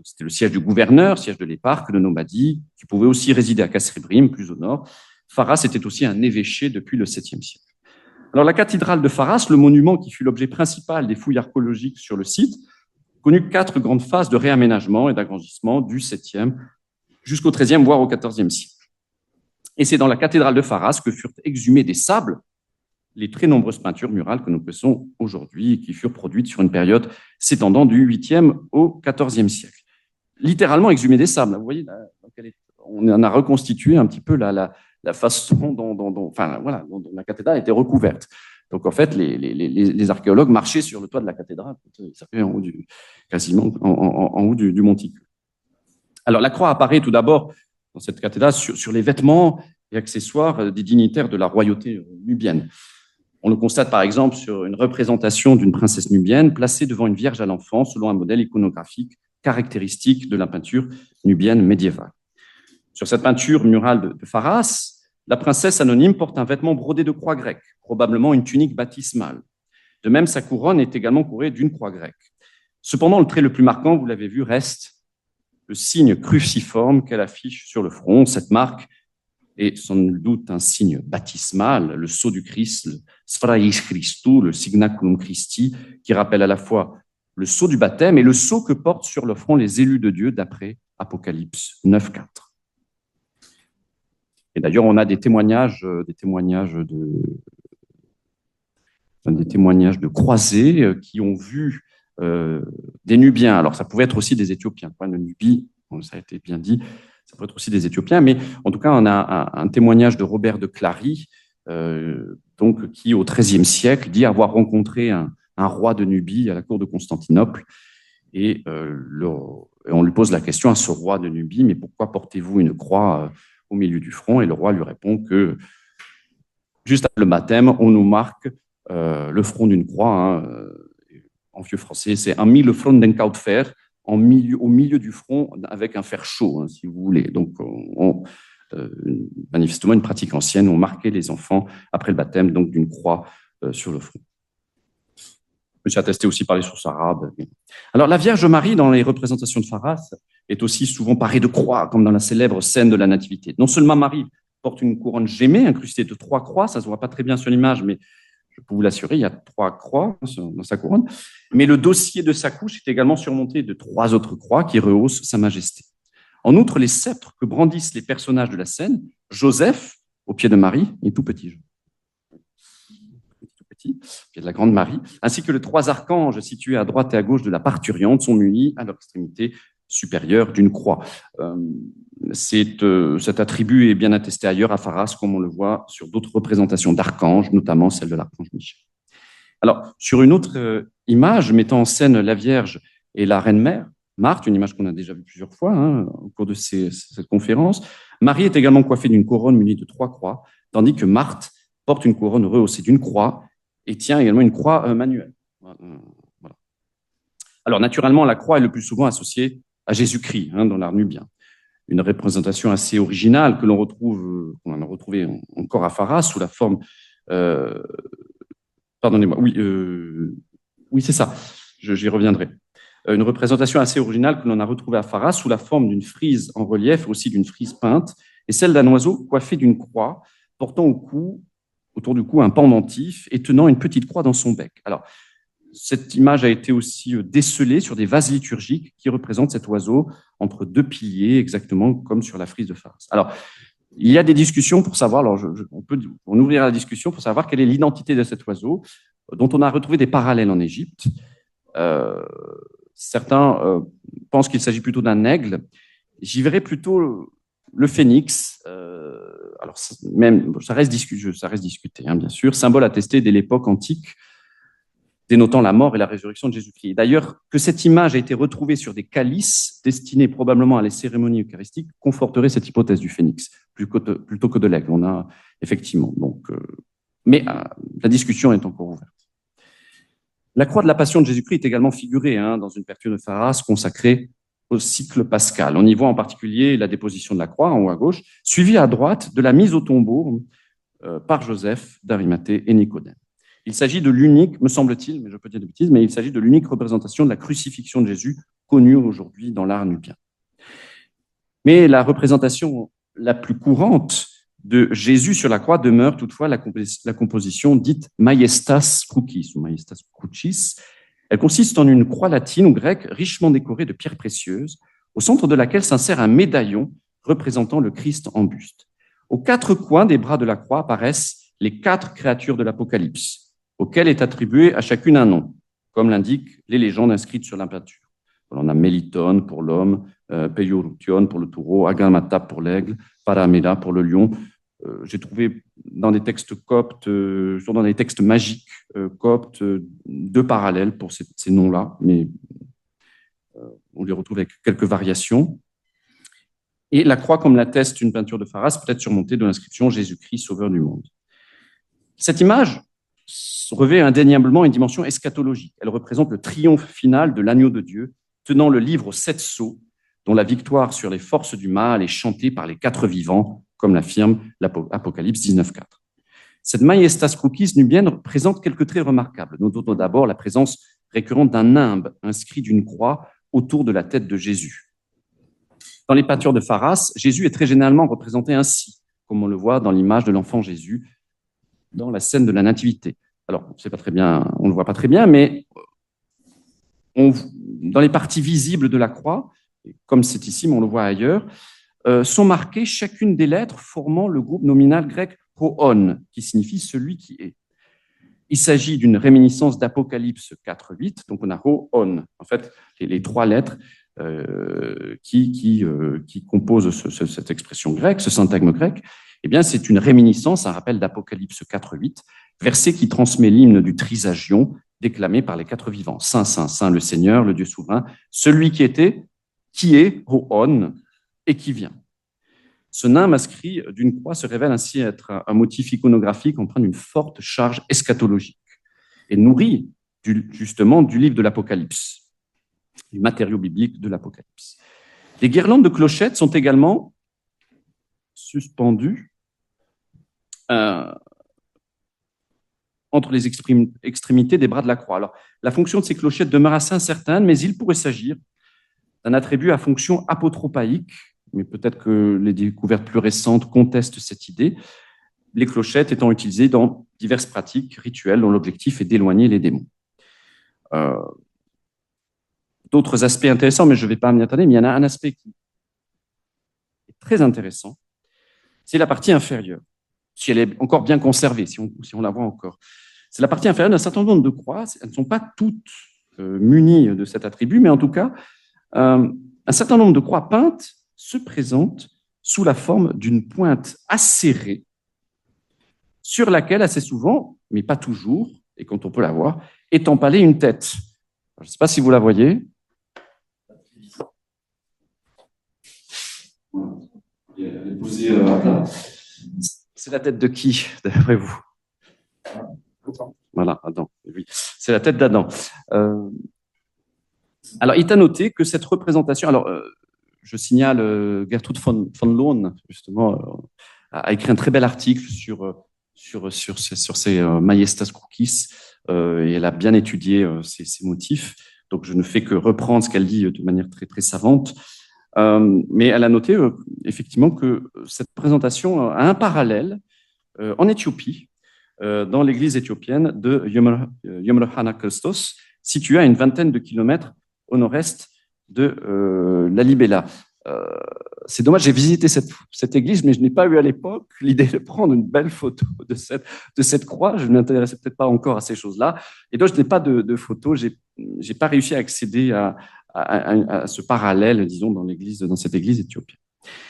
C'était le siège du gouverneur, siège de l'éparque, de Nomadie, qui pouvait aussi résider à Kasrébrim, plus au nord. Pharas était aussi un évêché depuis le 7e siècle. Alors, la cathédrale de Pharas, le monument qui fut l'objet principal des fouilles archéologiques sur le site, connut 4 grandes phases de réaménagement et d'agrandissement du 7e jusqu'au 13e, voire au 14e siècle. Et c'est dans la cathédrale de Pharas que furent exhumés des sables les très nombreuses peintures murales que nous connaissons aujourd'hui et qui furent produites sur une période s'étendant du 8e au 14e siècle. Littéralement exhumés des sables. Vous voyez, on en a reconstitué un petit peu la façon dont la cathédrale était recouverte. Donc, en fait, les archéologues marchaient sur le toit de la cathédrale, quasiment en haut du monticule. Alors, la croix apparaît tout d'abord dans cette cathédrale sur les vêtements et accessoires des dignitaires de la royauté nubienne. On le constate par exemple sur une représentation d'une princesse nubienne placée devant une vierge à l'enfant selon un modèle iconographique caractéristique de la peinture nubienne médiévale. Sur cette peinture murale de Pharas, la princesse anonyme porte un vêtement brodé de croix grecque, probablement une tunique baptismale. De même, sa couronne est également courée d'une croix grecque. Cependant, le trait le plus marquant, vous l'avez vu, reste le signe cruciforme qu'elle affiche sur le front. Cette marque est sans nul doute un signe baptismal, le sceau du Christ, le Sphraïs Christou, le Signaculum Christi, qui rappelle à la fois le sceau du baptême et le sceau que portent sur le front les élus de Dieu d'après Apocalypse 9.4. Et d'ailleurs, on a des témoignages de croisés qui ont vu des Nubiens. Alors, ça pouvait être aussi des Éthiopiens. Le Nubie, ça a été bien dit, ça peut être aussi des Éthiopiens, mais en tout cas, on a un témoignage de Robert de Clary, qui, au XIIIe siècle, dit avoir rencontré un roi de Nubie à la cour de Constantinople. Et on lui pose la question à ce roi de Nubie, mais pourquoi portez-vous une croix au milieu du front? Et le roi lui répond que, juste après le baptême, on nous marque le front d'une croix, en vieux français, c'est un mille front d'un de fer, au milieu du front avec un fer chaud, hein, si vous voulez. Donc, manifestement, une pratique ancienne, on marquait les enfants après le baptême, donc d'une croix sur le front. Je suis attesté aussi par les sources arabes. Alors, la Vierge Marie, dans les représentations de Pharas, est aussi souvent parée de croix, comme dans la célèbre scène de la Nativité. Non seulement Marie porte une couronne gémée incrustée de 3 croix, ça ne se voit pas très bien sur l'image, mais je peux vous l'assurer, il y a 3 croix dans sa couronne. Mais le dossier de sa couche est également surmonté de 3 autres croix qui rehaussent sa majesté. En outre, les sceptres que brandissent les personnages de la scène, Joseph, au pied de Marie, il est tout petit, au pied de la Grande Marie, ainsi que les 3 archanges situés à droite et à gauche de la parturiente sont munis à leur extrémité supérieure d'une croix. Cet attribut est bien attesté ailleurs à Pharas, comme on le voit sur d'autres représentations d'archanges, notamment celle de l'archange Michel. Alors, sur une autre image mettant en scène la Vierge et la Reine Mère, Marthe, une image qu'on a déjà vue plusieurs fois au cours de cette conférence, Marie est également coiffée d'une couronne munie de 3 croix, tandis que Marthe porte une couronne rehaussée d'une croix et tient également une croix manuelle. Voilà. Alors, naturellement, la croix est le plus souvent associée à Jésus-Christ dans l'art nubien. Une représentation assez originale que l'on retrouve, on a retrouvé encore à Pharas sous la forme. Pardonnez-moi, oui, c'est ça, j'y reviendrai. Une représentation assez originale que l'on a retrouvée à Pharas sous la forme d'une frise en relief, aussi d'une frise peinte, et celle d'un oiseau coiffé d'une croix, portant autour du cou un pendentif et tenant une petite croix dans son bec. Alors, cette image a été aussi décelée sur des vases liturgiques qui représentent cet oiseau entre 2 piliers, exactement comme sur la frise de Pharas. Alors, il y a des discussions pour savoir, on peut ouvrir la discussion pour savoir quelle est l'identité de cet oiseau, dont on a retrouvé des parallèles en Égypte. Certains pensent qu'il s'agit plutôt d'un aigle. J'y verrais plutôt le phénix. Alors, ça reste discuté, bien sûr. Symbole attesté dès l'époque antique, dénotant la mort et la résurrection de Jésus-Christ. D'ailleurs, que cette image a été retrouvée sur des calices destinés probablement à les cérémonies eucharistiques conforterait cette hypothèse du phénix plutôt que de l'aigle. On a effectivement. Mais la discussion est encore ouverte. La croix de la Passion de Jésus-Christ est également figurée dans une peinture de Pharas consacrée au cycle pascal. On y voit en particulier la déposition de la croix en haut à gauche, suivie à droite de la mise au tombeau par Joseph d'Arimathée et Nicodème. Il s'agit de l'unique, me semble-t-il, mais je peux dire des bêtises, mais il s'agit de l'unique représentation de la crucifixion de Jésus connue aujourd'hui dans l'art nubien. Mais la représentation la plus courante de Jésus sur la croix demeure toutefois la composition dite Majestas Crucis ou Majestas Crucis. Elle consiste en une croix latine ou grecque richement décorée de pierres précieuses, au centre de laquelle s'insère un médaillon représentant le Christ en buste. Aux 4 coins des bras de la croix apparaissent les 4 créatures de l'Apocalypse, auxquelles est attribué à chacune un nom, comme l'indiquent les légendes inscrites sur la peinture. On a Méliton pour l'homme, Peyoroution pour le taureau, Agamata pour l'aigle, Paramela pour le lion. J'ai trouvé dans des textes coptes, dans des textes magiques coptes, 2 parallèles pour ces noms-là, mais on les retrouve avec quelques variations. Et la croix, comme l'atteste une peinture de Pharas, peut être surmontée de l'inscription Jésus-Christ, sauveur du monde. Cette image revêt indéniablement une dimension eschatologique. Elle représente le triomphe final de l'agneau de Dieu, tenant le livre aux 7 sceaux, dont la victoire sur les forces du mal est chantée par les 4 vivants, comme l'affirme l'Apocalypse 19.4. Cette Majestas Crucis nubienne présente quelques traits remarquables. Notons d'abord la présence récurrente d'un nimbe inscrit d'une croix autour de la tête de Jésus. Dans les peintures de Pharas, Jésus est très généralement représenté ainsi, comme on le voit dans l'image de l'enfant Jésus dans la scène de la Nativité. Alors, on ne le voit pas très bien, mais dans les parties visibles de la croix, comme c'est ici, mais on le voit ailleurs, sont marquées chacune des lettres formant le groupe nominal grec hoon, qui signifie celui qui est. Il s'agit d'une réminiscence d'Apocalypse 4.8, donc on a hoon, en fait, les 3 lettres qui composent cette expression grecque, ce syntagme grec. Eh bien, c'est une réminiscence, un rappel d'Apocalypse 4.8, verset qui transmet l'hymne du Trisagion, déclamé par les 4 vivants. Saint, Saint, Saint, le Seigneur, le Dieu souverain, celui qui était, qui est, Hoon, et qui vient. Ce nimbe inscrit d'une croix se révèle ainsi être un motif iconographique empreint d'une forte charge eschatologique et nourri justement du livre de l'Apocalypse, du matériau biblique de l'Apocalypse. Les guirlandes de clochettes sont également suspendues entre les extrémités des bras de la croix. Alors, la fonction de ces clochettes demeure assez incertaine, mais il pourrait s'agir d'un attribut à fonction apotropaïque, mais peut-être que les découvertes plus récentes contestent cette idée, les clochettes étant utilisées dans diverses pratiques rituelles dont l'objectif est d'éloigner les démons. D'autres aspects intéressants, mais je ne vais pas m'y attarder, mais il y en a un aspect qui est très intéressant, c'est la partie inférieure, si elle est encore bien conservée, si on la voit encore. C'est la partie inférieure d'un certain nombre de croix. Elles ne sont pas toutes munies de cet attribut, mais en tout cas, un certain nombre de croix peintes se présentent sous la forme d'une pointe acérée sur laquelle, assez souvent, mais pas toujours, et quand on peut la voir, est empalée une tête. Je ne sais pas si vous la voyez. Elle est posée à plat. C'est la tête de qui, d'après vous? Voilà, Adam. Oui, c'est la tête d'Adam. Alors, il est à noter que cette représentation. Alors, je signale, Gertrude von Loon, justement, a écrit un très bel article sur ces Majestas Cookies, et elle a bien étudié ces motifs. Donc, je ne fais que reprendre ce qu'elle dit de manière très, très savante. Mais elle a noté effectivement que cette présentation a un parallèle en Éthiopie, dans l'église éthiopienne de Yomrhana Christos, située à une vingtaine de kilomètres au nord-est de Lalibela. C'est dommage, j'ai visité cette église, mais je n'ai pas eu à l'époque l'idée de prendre une belle photo de cette croix. Je ne m'intéressais peut-être pas encore à ces choses-là. Et donc, je n'ai pas de photo. Je n'ai pas réussi à accéder à ce parallèle, disons, dans cette église éthiopienne.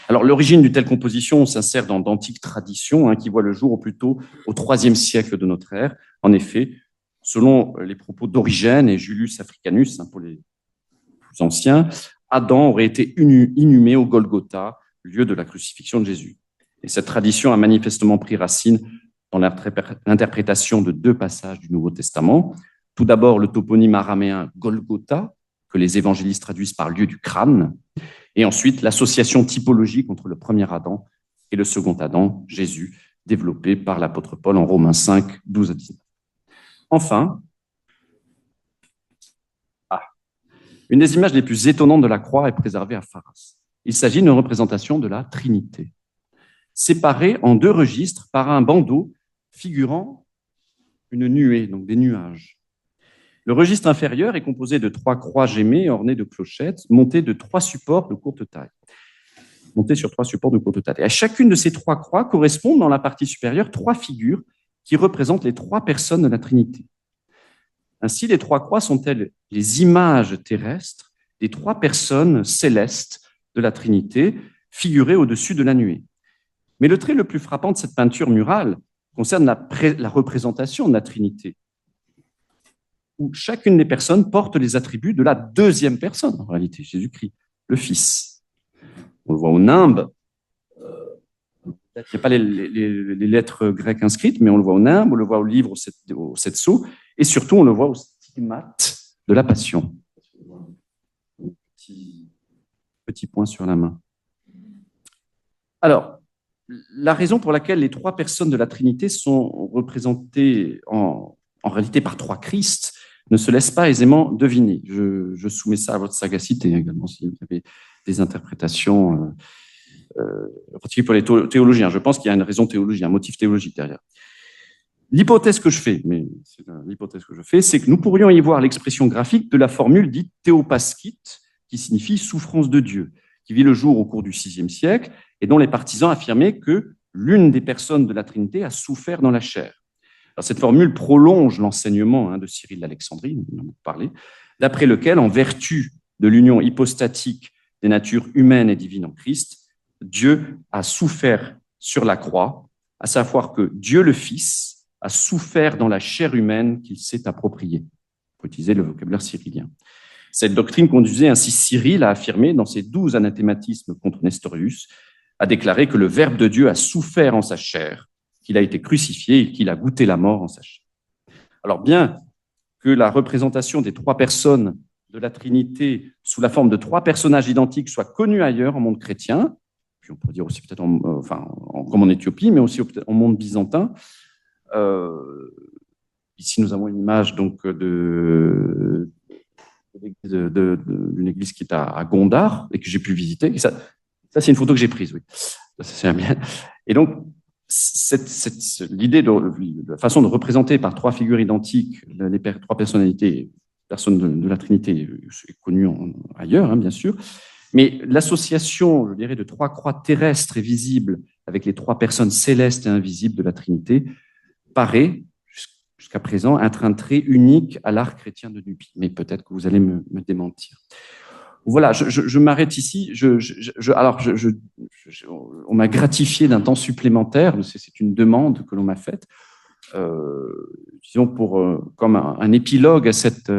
Alors, l'origine d'une telle composition s'insère dans d'antiques traditions qui voient le jour au plus tôt au IIIe siècle de notre ère. En effet, selon les propos d'Origène et Julius Africanus, pour les plus anciens, Adam aurait été inhumé au Golgotha, lieu de la crucifixion de Jésus. Et cette tradition a manifestement pris racine dans l'interprétation de deux passages du Nouveau Testament. Tout d'abord, le toponyme araméen Golgotha, que les évangélistes traduisent par lieu du crâne, et ensuite l'association typologique entre le premier Adam et le second Adam, Jésus, développée par l'apôtre Paul en Romains 5, 12 à 19. Enfin, une des images les plus étonnantes de la croix est préservée à Pharas. Il s'agit d'une représentation de la Trinité, séparée en deux registres par un bandeau figurant une nuée, donc des nuages. Le registre inférieur est composé de 3 croix gémées ornées de clochettes, montées de 3 supports de courte taille. Montées sur 3 supports de courte taille. Et à chacune de ces 3 croix correspondent dans la partie supérieure 3 figures qui représentent les 3 personnes de la Trinité. Ainsi, les 3 croix sont-elles les images terrestres des 3 personnes célestes de la Trinité, figurées au-dessus de la nuée. Mais le trait le plus frappant de cette peinture murale concerne la représentation de la Trinité, où chacune des personnes porte les attributs de la deuxième personne, en réalité, Jésus-Christ, le Fils. On le voit au nimbe. Il n'y a pas les lettres grecques inscrites, mais on le voit au nimbe, on le voit au livre au 7 sceaux, et surtout, on le voit au stigmate de la Passion. Petit point sur la main. Alors, la raison pour laquelle les 3 personnes de la Trinité sont représentées en réalité par 3 Christ ne se laisse pas aisément deviner. Je soumets ça à votre sagacité également, si vous avez des interprétations, en particulier pour les théologiens. Je pense qu'il y a une raison théologique, un motif théologique derrière. L'hypothèse que je fais, c'est que nous pourrions y voir l'expression graphique de la formule dite théopaskite, qui signifie souffrance de Dieu, qui vit le jour au cours du VIe siècle et dont les partisans affirmaient que l'une des personnes de la Trinité a souffert dans la chair. Alors, cette formule prolonge l'enseignement de Cyril d'Alexandrie, nous en avons parlé, d'après lequel, en vertu de l'union hypostatique des natures humaines et divines en Christ, Dieu a souffert sur la croix, à savoir que Dieu le Fils a souffert dans la chair humaine qu'il s'est appropriée. Il faut utiliser le vocabulaire cyrilien. Cette doctrine conduisait ainsi Cyril à affirmer, dans ses 12 anathématismes contre Nestorius, à déclarer que le Verbe de Dieu a souffert en sa chair, qu'il a été crucifié et qu'il a goûté la mort en sa chair. Alors bien que la représentation des trois personnes de la Trinité sous la forme de trois personnages identiques soit connue ailleurs en monde chrétien, puis on peut dire aussi peut-être comme en Éthiopie, mais aussi en monde byzantin. Ici, nous avons une image donc d'une église qui est à Gondar et que j'ai pu visiter. Et ça c'est une photo que j'ai prise, oui. Ça, c'est la mienne. Et donc, l'idée de la façon de représenter par trois figures identiques les trois personnalités, personnes de la Trinité, est connue ailleurs, hein, bien sûr. Mais l'association, je dirais, de trois croix terrestres et visibles avec les trois personnes célestes et invisibles de la Trinité paraît, jusqu'à présent, être un trait unique à l'art chrétien de Nubie. Mais peut-être que vous allez me démentir. Voilà, je m'arrête ici. On m'a gratifié d'un temps supplémentaire. C'est une demande que l'on m'a faite, disons comme un épilogue à cette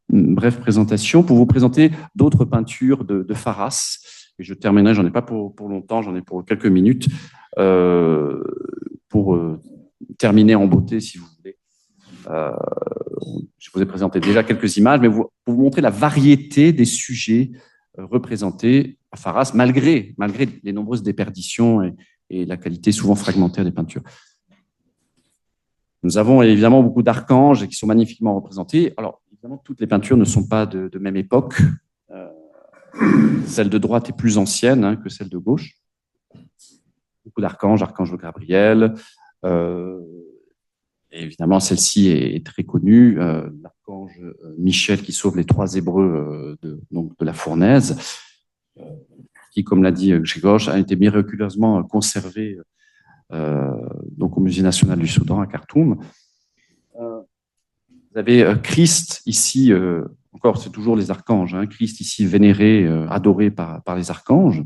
brève présentation, pour vous présenter d'autres peintures de Farras. Et je terminerai, j'en ai pas pour longtemps, j'en ai pour quelques minutes, pour terminer en beauté, si vous voulez. Je vous ai présenté déjà quelques images, mais pour vous montrer la variété des sujets représentés à Farras, malgré les nombreuses déperditions et la qualité souvent fragmentaire des peintures. Nous avons évidemment beaucoup d'archanges qui sont magnifiquement représentés. Alors, évidemment, toutes les peintures ne sont pas de même époque. Celle de droite est plus ancienne que celle de gauche. Beaucoup d'archanges, archange Gabriel. Et évidemment, celle-ci est très connue, l'archange Michel qui sauve les trois Hébreux de la fournaise, qui, comme l'a dit Grzegorz, a été miraculeusement conservé donc au Musée national du Soudan à Khartoum. Vous avez Christ ici, encore c'est toujours les archanges, hein, Christ ici vénéré, adoré par les archanges.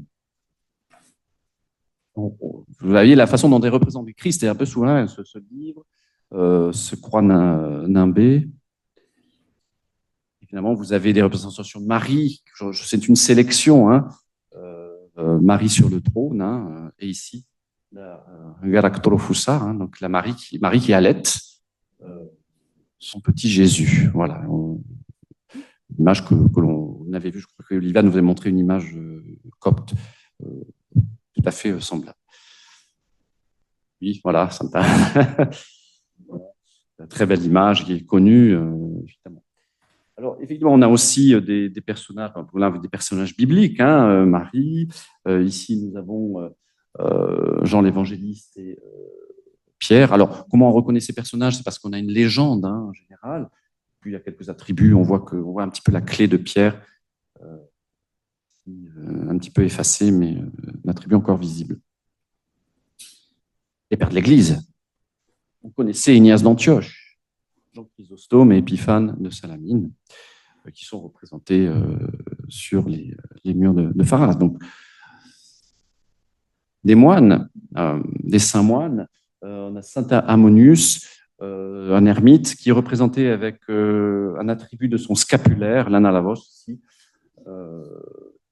Vous voyez la façon dont est représenté Christ est un peu souvent ce livre. Se croix nimbé. Évidemment, vous avez des représentations de Marie. C'est une sélection. Hein. Marie sur le trône, hein, et ici, Garaktrofusa, hein, donc la Marie qui allaite son petit Jésus. Voilà. Une image que l'on avait vue. Je crois que Olivia nous avait montré une image copte tout à fait semblable. Oui, voilà, sympa. Très belle image qui est connue, évidemment. Alors, effectivement, on a aussi des personnages bibliques, hein, Marie. Ici, nous avons Jean l'évangéliste et Pierre. Alors, comment on reconnaît ces personnages? C'est parce qu'on a une légende, hein, en général. Puis, il y a quelques attributs. On voit un petit peu la clé de Pierre, un petit peu effacée, mais un attribut encore visible. Les pères de l'Église. On connaissait Ignace d'Antioche, Jean Chrysostome et Épiphane de Salamine, qui sont représentés sur les murs de Farras. Donc, des moines, des saints moines, on a Saint Ammonius, un ermite qui est représenté avec un attribut de son scapulaire, l'analavos ici,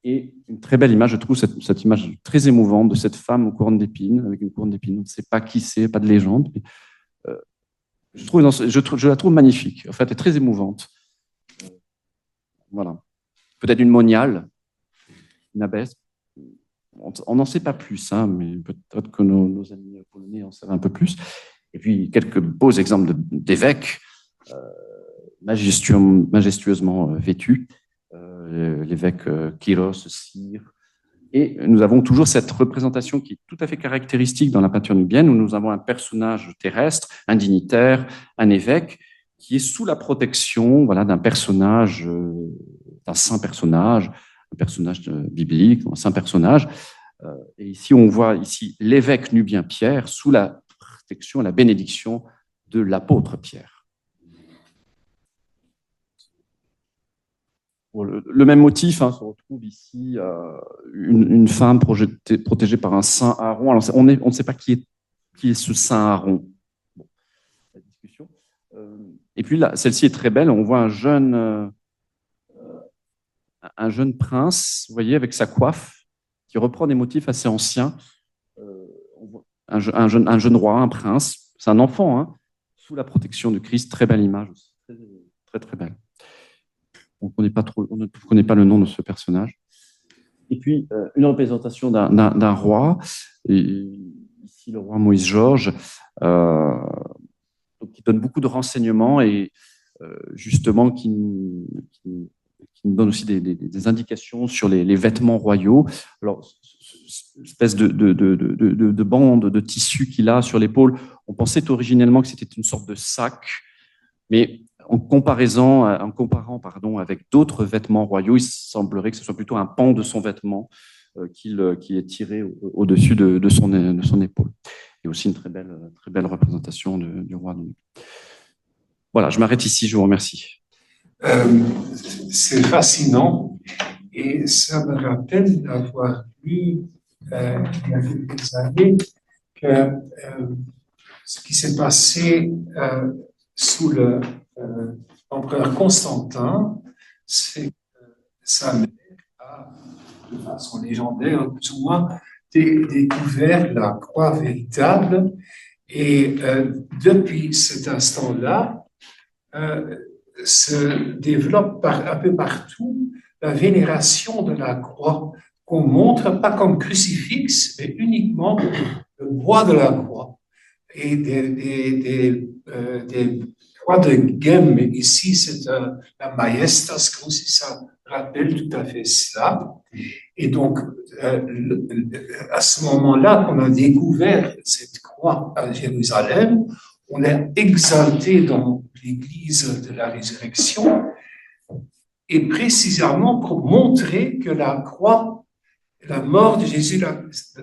et une très belle image, je trouve cette image très émouvante de cette femme aux couronnes d'épines, avec une couronne d'épines. On ne sait pas qui c'est, pas de légende, mais je la trouve magnifique. En fait, elle est très émouvante. Voilà. Peut-être une moniale, une abbesse. On n'en sait pas plus, hein, mais peut-être que nos amis polonais en savent un peu plus. Et puis, quelques beaux exemples d'évêques majestueusement vêtus. L'évêque Kyros, Cyr. Et nous avons toujours cette représentation qui est tout à fait caractéristique dans la peinture nubienne, où nous avons un personnage terrestre, un dignitaire, un évêque, qui est sous la protection, voilà, d'un personnage, d'un saint personnage, un personnage biblique, un saint personnage. Et ici, on voit ici l'évêque nubien Pierre sous la protection, la bénédiction de l'apôtre Pierre. Le même motif se retrouve ici, une femme protégée par un saint Aaron. Alors, on ne sait pas qui est ce saint Aaron. Bon, la discussion. Et puis là, celle-ci est très belle. On voit un jeune prince, vous voyez, avec sa coiffe, qui reprend des motifs assez anciens. Un jeune roi, un prince, c'est un enfant, hein, sous la protection de Christ. Très belle image aussi, très, très, très belle. On ne connaît pas le nom de ce personnage. Et puis, une représentation d'un roi, et ici le roi Moïse Georges, qui donne beaucoup de renseignements et justement qui nous donne aussi des indications sur les vêtements royaux. Alors, espèce de bande de tissu qu'il a sur l'épaule, on pensait originellement que c'était une sorte de sac, mais en comparant avec d'autres vêtements royaux, il semblerait que ce soit plutôt un pan de son vêtement qui est tiré au-dessus de son épaule. Et aussi une très belle représentation du roi. Voilà, je m'arrête ici, je vous remercie. C'est fascinant et ça me rappelle d'avoir lu il y a quelques années que ce qui s'est passé sous l'empereur Constantin, c'est que sa mère a, de façon légendaire, plus ou moins, découvert la croix véritable. Et depuis cet instant-là, se développe un peu partout la vénération de la croix, qu'on montre pas comme crucifix, mais uniquement le bois de la croix. Et des croix de Gemme, ici c'est la Majestas Crucis, ça rappelle tout à fait cela. Et donc, à ce moment-là, qu'on a découvert cette croix à Jérusalem, on est exalté dans l'Église de la résurrection, et précisément pour montrer que la croix, la mort de Jésus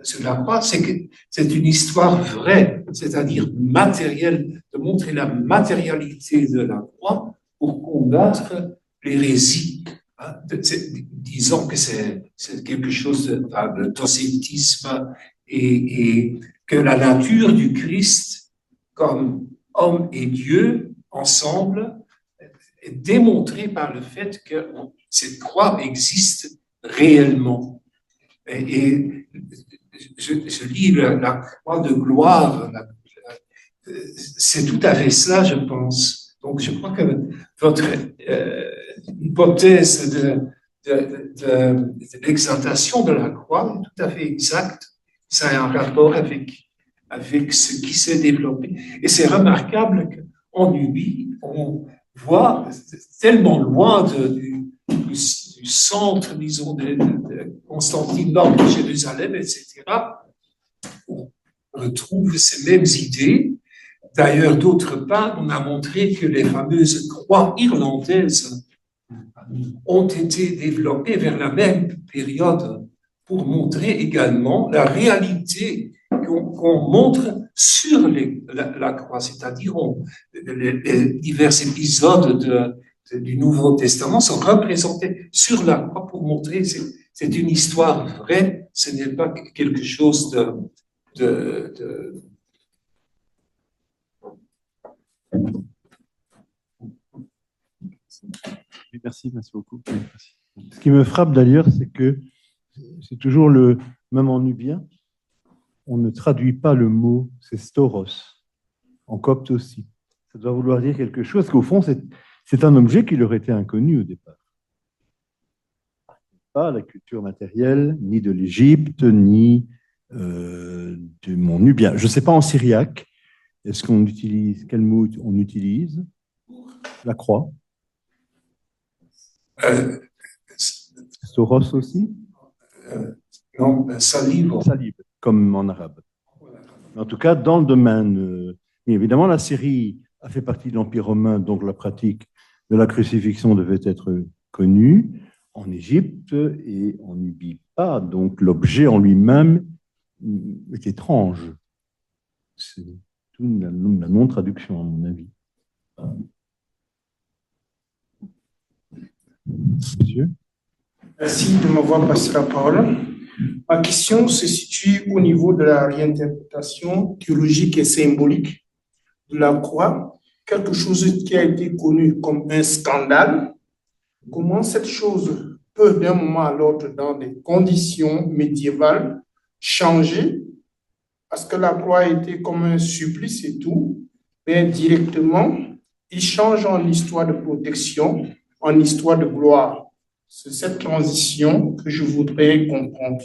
sur la croix, c'est une histoire vraie, c'est-à-dire matérielle, de montrer la matérialité de la croix pour combattre l'hérésie. Disons que c'est quelque chose de docétisme et que la nature du Christ, comme homme et Dieu ensemble, est démontrée par le fait que cette croix existe réellement. Et je lis la croix de gloire, c'est tout à fait cela, je pense. Donc, je crois que votre hypothèse de l'exaltation de la croix est tout à fait exacte. Ça a un rapport avec ce qui s'est développé. Et c'est remarquable qu'en Nubie, on voit tellement loin du centre, disons, de Constantinople, de Jérusalem, etc., on retrouve ces mêmes idées. D'ailleurs, d'autre part, on a montré que les fameuses croix irlandaises ont été développées vers la même période pour montrer également la réalité qu'on montre sur la croix, c'est-à-dire les divers épisodes du Nouveau Testament sont représentés sur la croix pour montrer que c'est une histoire vraie, ce n'est pas quelque chose Merci beaucoup. Merci. Ce qui me frappe d'ailleurs, c'est que c'est toujours même en nubien, on ne traduit pas le mot, c'est storos, en copte aussi. Ça doit vouloir dire quelque chose, parce qu'au fond, c'est un objet qui leur était inconnu au départ. Pas la culture matérielle, ni de l'Égypte, ni du mont nubien. Je ne sais pas en syriaque, est-ce qu'on utilise, quel mot on utilise? La croix. Storos aussi? Non, salive. Salive, comme en arabe. En tout cas, dans le domaine... mais évidemment, la Syrie a fait partie de l'Empire romain, donc la pratique de la crucifixion devait être connue. En Égypte et en Nubie pas. Donc l'objet en lui-même est étrange. C'est la non-traduction, à mon avis. Monsieur? Merci de m'avoir passé la parole. Ma question se situe au niveau de la réinterprétation théologique et symbolique de la croix, quelque chose qui a été connu comme un scandale. Comment cette chose peut d'un moment à l'autre, dans des conditions médiévales, changer, parce que la croix a été comme un supplice et tout, mais directement, il change en histoire de protection, en histoire de gloire. C'est cette transition que je voudrais comprendre.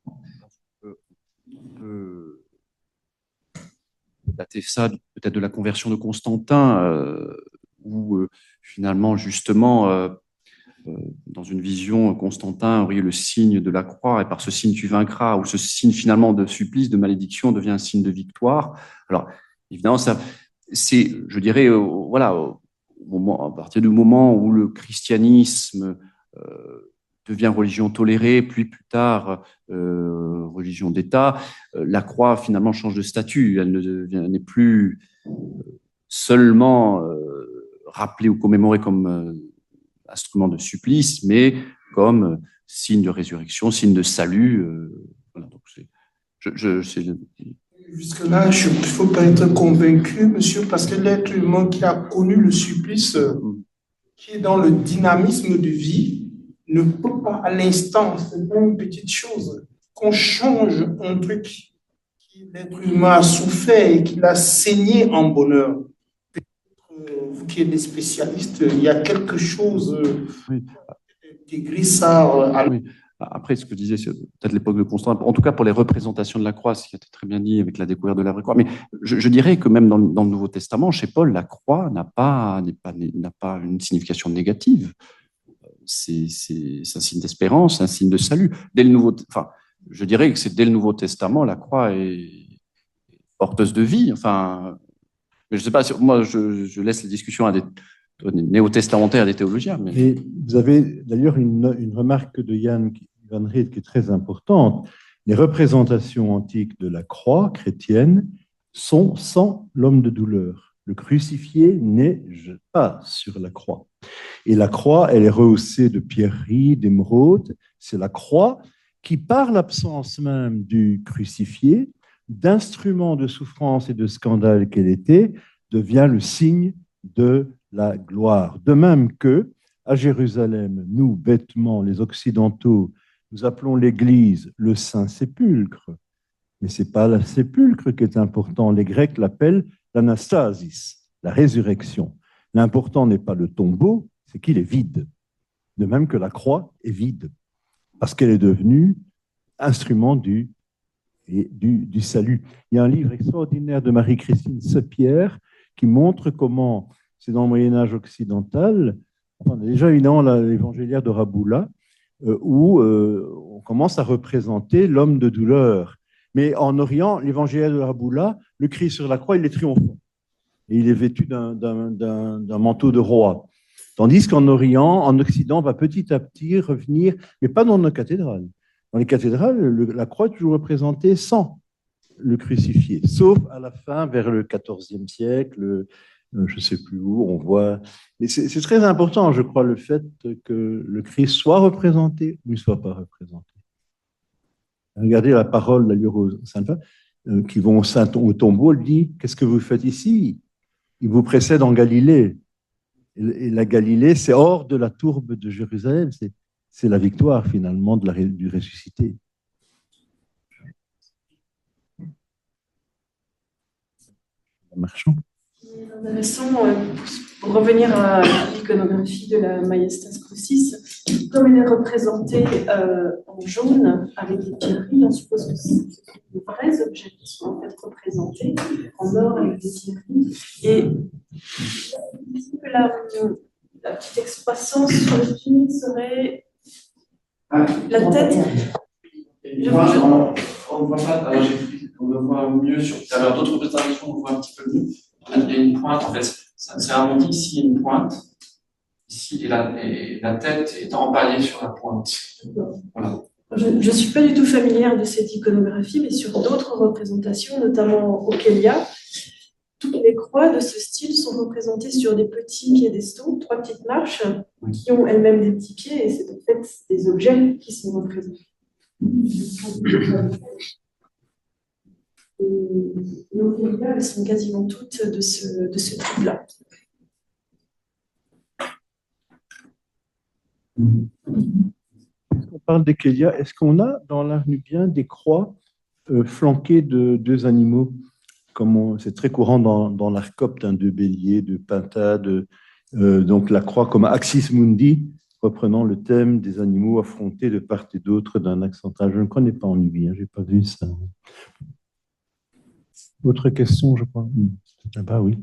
On peut dater ça peut-être de la conversion de Constantin, où finalement, justement, dans une vision, Constantin aurait le signe de la croix, et par ce signe tu vaincras, ou ce signe finalement de supplice, de malédiction devient un signe de victoire. Alors, évidemment, ça, c'est, je dirais, voilà, à partir du moment où le christianisme devient religion tolérée, puis plus tard religion d'État, la croix finalement change de statut. Elle n'est plus seulement rappelée ou commémorée comme instrument de supplice, mais comme signe de résurrection, signe de salut. Voilà, donc Jusque-là, il ne faut pas être convaincu, monsieur, parce que l'être humain qui a connu le supplice, qui est dans le dynamisme de vie, ne peut pas à l'instant, c'est pas une petite chose, qu'on change un truc que l'être humain a souffert et qu'il a saigné en bonheur. Vous qui êtes des spécialistes, il y a quelque chose d'intégrer ça. Oui. Après, ce que je disais, c'est peut-être l'époque de Constantin, en tout cas pour les représentations de la croix, ce qui a été très bien dit avec la découverte de la vraie croix. Mais je dirais que même dans le Nouveau Testament, chez Paul, la croix n'a pas une signification négative. C'est un signe d'espérance, un signe de salut. Je dirais que c'est dès le Nouveau Testament, la croix est porteuse de vie. Enfin, mais je ne sais pas, moi, je laisse les discussions à des néo-testamentaires, des théologiens. Mais vous avez d'ailleurs une remarque de Jan van Riedt qui est très importante. Les représentations antiques de la croix chrétienne sont sans l'homme de douleur. Le crucifié n'est pas sur la croix. Et la croix, elle est rehaussée de pierreries, d'émeraudes. C'est la croix qui, par l'absence même du crucifié, d'instrument de souffrance et de scandale qu'elle était, devient le signe de la gloire. De même que, à Jérusalem, nous, bêtement, les Occidentaux, nous appelons l'Église le Saint-Sépulcre. Mais ce n'est pas le sépulcre qui est important. Les Grecs l'appellent l'anastasis, la résurrection. L'important n'est pas le tombeau, c'est qu'il est vide. De même que la croix est vide, parce qu'elle est devenue instrument du salut. Il y a un livre extraordinaire de Marie-Christine Sepierre qui montre comment, c'est dans le Moyen-Âge occidental, enfin, déjà évidemment l'évangéliaire de Raboula, où on commence à représenter l'homme de douleur. Mais en Orient, l'évangéliaire de Raboula, le Christ sur la croix, il est triomphant. Et il est vêtu d'un manteau de roi. Tandis qu'en Orient, en Occident, on va petit à petit revenir, mais pas dans nos cathédrales. Dans les cathédrales, la croix est toujours représentée sans le crucifié, sauf à la fin, vers le XIVe siècle, je ne sais plus où, on voit. Mais c'est très important, je crois, le fait que le Christ soit représenté ou ne soit pas représenté. Regardez la parole de la Sainte Femme, qui vont au tombeau, elle dit, qu'est-ce que vous faites ici? Il vous précède en Galilée. Et la Galilée, c'est hors de la tourbe de Jérusalem, c'est la victoire finalement du ressuscité. Marchand. C'est intéressant, pour revenir à l'iconographie de la Majestas Crucis, comme elle est représentée en jaune avec des pierreries, on suppose que ce sont de vrais objets qui sont en fait représentés en or avec des pierreries. Et la petite excroissance sur le film serait la tête. On voit pas, alors on le voit mieux sur d'autres représentations, on le voit un petit peu mieux. Il y a une pointe, en fait, c'est arrondi ici, il y a une pointe, ici, et la tête est empaillée sur la pointe. Voilà. Je ne suis pas du tout familière de cette iconographie, mais sur d'autres représentations, notamment au Kenya, toutes les croix de ce style sont représentées sur des petits piédestaux, 3 petites marches, qui ont elles-mêmes des petits pieds, et c'est en fait des objets qui sont représentés. Et au Kenya, elles sont quasiment toutes de ce type-là. On parle des Kélia. Est-ce qu'on a dans l'art nubien des croix flanquées de 2 animaux? c'est très courant dans l'art copte, hein, de bélier, de pintade, donc la croix comme axis mundi, reprenant le thème des animaux affrontés de part et d'autre d'un axe central. Je ne connais pas en Nubie, hein, je n'ai pas vu ça. Autre question, je crois. Oui.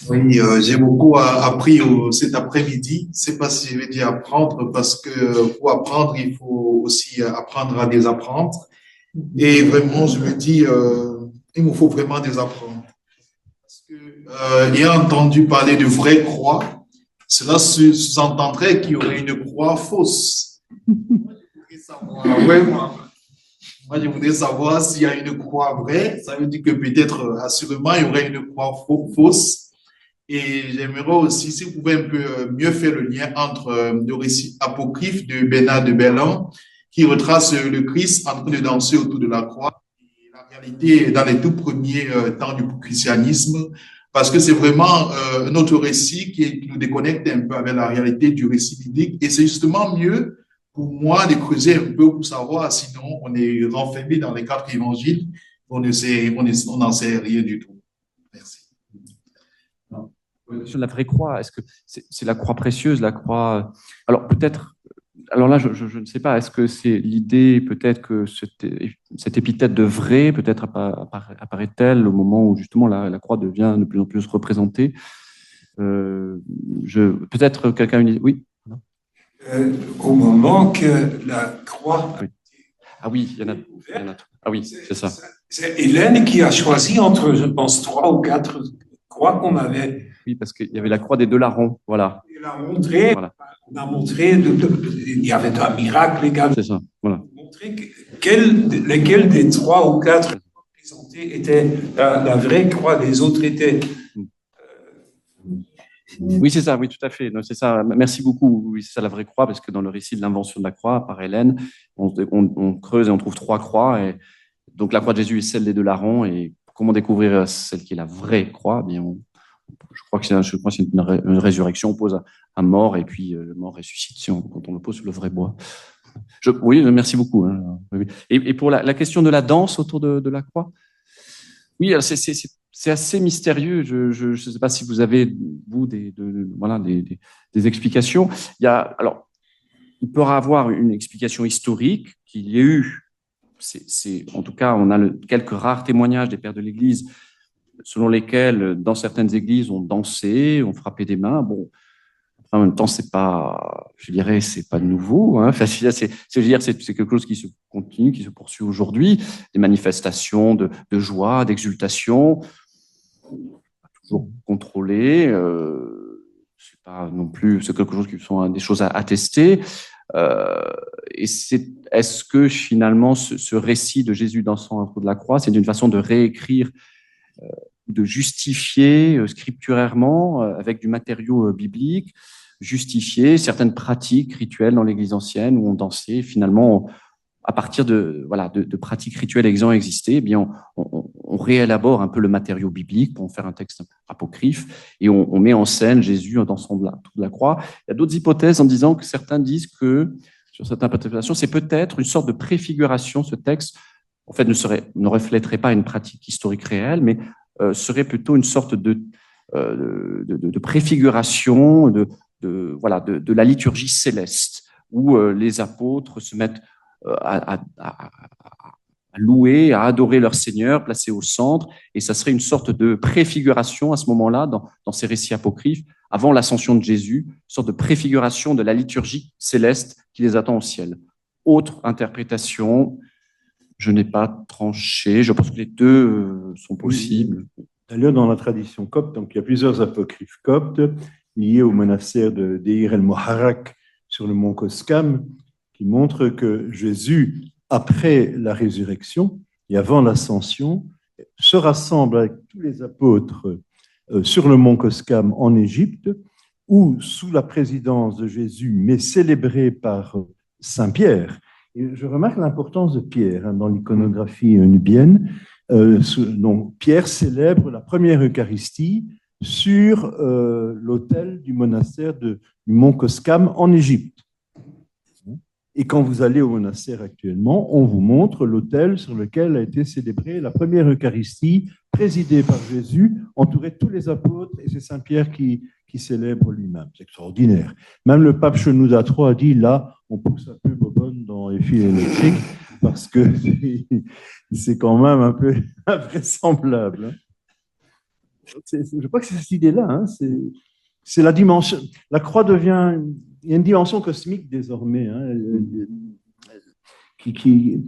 Oui, j'ai beaucoup appris cet après-midi. C'est pas si je vais dire apprendre, parce que pour apprendre, il faut aussi apprendre à désapprendre. Et vraiment, je me dis, il me faut vraiment désapprendre. Parce que, ayant entendu parler de vraie croix, cela sous-entendrait qu'il y aurait une croix fausse. Moi, je voudrais savoir s'il y a une croix vraie. Ça veut dire que peut-être, assurément, il y aurait une croix fausse. Et j'aimerais aussi, si vous pouvez un peu mieux faire le lien entre le récit apocryphe de Bernard de Berlin, qui retrace le Christ en train de danser autour de la croix, et la réalité dans les tout premiers temps du christianisme, parce que c'est vraiment notre récit qui nous déconnecte un peu avec la réalité du récit biblique. Et c'est justement mieux pour moi de creuser un peu pour savoir, sinon on est renfermé dans les 4 évangiles, on n'en sait rien du tout. Merci. Sur la vraie croix, est-ce que c'est la croix précieuse, la croix... Alors peut-être, alors là je ne sais pas, est-ce que c'est l'idée peut-être que cette épithète de vrai peut-être apparaît-elle au moment où justement la croix devient de plus en plus représentée? Peut-être quelqu'un a une idée? Oui. Au moment que la croix... Oui. Ah oui, il y en a. Ah oui, c'est ça. C'est Hélène qui a choisi entre, je pense, 3 ou 4 croix qu'on avait. Oui, parce qu'il y avait la croix des 2 larrons, voilà. Voilà. On a montré, il y avait un miracle également. C'est ça, voilà. Montrer lesquels des 3 ou 4 présentés étaient la vraie croix, les autres étaient... Oui, c'est ça, oui, tout à fait. C'est ça. Merci beaucoup. Oui, c'est ça la vraie croix, parce que dans le récit de l'invention de la croix par Hélène, on creuse et on trouve 3 croix. Et donc la croix de Jésus est celle des 2 larrons. Et comment découvrir celle qui est la vraie croix? Eh bien, je crois que c'est une résurrection. On pose un mort et puis le mort ressuscite quand on le pose sur le vrai bois. Oui, merci beaucoup. Hein. Et pour la question de la danse autour de la croix, oui, c'est assez mystérieux. Je ne sais pas si vous avez, vous, des explications. Alors, il peut y avoir une explication historique qu'il y ait eu. En tout cas, on a quelques rares témoignages des pères de l'Église selon lesquels, dans certaines églises, on dansait, on frappait des mains. Bon, en même temps, c'est pas nouveau. Hein. Enfin, c'est quelque chose qui se continue, qui se poursuit aujourd'hui. Des manifestations de joie, d'exultation, toujours contrôlées. C'est pas non plus, c'est quelque chose qui sont des choses à attester. Et est-ce que finalement, ce récit de Jésus dansant autour de la croix, c'est une façon de réécrire, de justifier scripturairement, avec du matériau biblique, justifier certaines pratiques rituelles dans l'Église ancienne où on dansait finalement à partir de pratiques rituelles ayant existé, eh bien on réélabore un peu le matériau biblique pour en faire un texte apocryphe et on met en scène Jésus en dansant de la croix. Il y a d'autres hypothèses en disant que certains disent que sur cette interprétation, c'est peut-être une sorte de préfiguration. Ce texte, en fait, ne reflèterait pas une pratique historique réelle, mais serait plutôt une sorte de préfiguration de la liturgie céleste, où les apôtres se mettent à louer, à adorer leur Seigneur, placé au centre, et ça serait une sorte de préfiguration à ce moment-là, dans ces récits apocryphes, avant l'ascension de Jésus, une sorte de préfiguration de la liturgie céleste qui les attend au ciel. Autre interprétation, je n'ai pas tranché, je pense que les deux sont possibles. D'ailleurs, dans la tradition copte, donc il y a plusieurs apocryphes coptes liés au monastère de Deir el-Moharrak sur le mont Koscam, qui montrent que Jésus, après la résurrection et avant l'ascension, se rassemble avec tous les apôtres sur le mont Koscam en Égypte, où, sous la présidence de Jésus, mais célébré par Saint Pierre. Et je remarque l'importance de Pierre dans l'iconographie nubienne. Donc, Pierre célèbre la première Eucharistie sur l'autel du monastère du mont Koscam en Égypte. Et quand vous allez au monastère actuellement, on vous montre l'autel sur lequel a été célébrée la première Eucharistie, présidée par Jésus, entouré de tous les apôtres, et c'est Saint-Pierre qui célèbre lui-même. C'est extraordinaire. Même le pape Shenouda III a dit, là, on pousse un peu Bobonne dans les fils électriques, parce que c'est quand même un peu invraisemblable. Je crois que c'est cette idée-là, hein, c'est la dimension. La croix devient... Il y a une dimension cosmique désormais. Hein,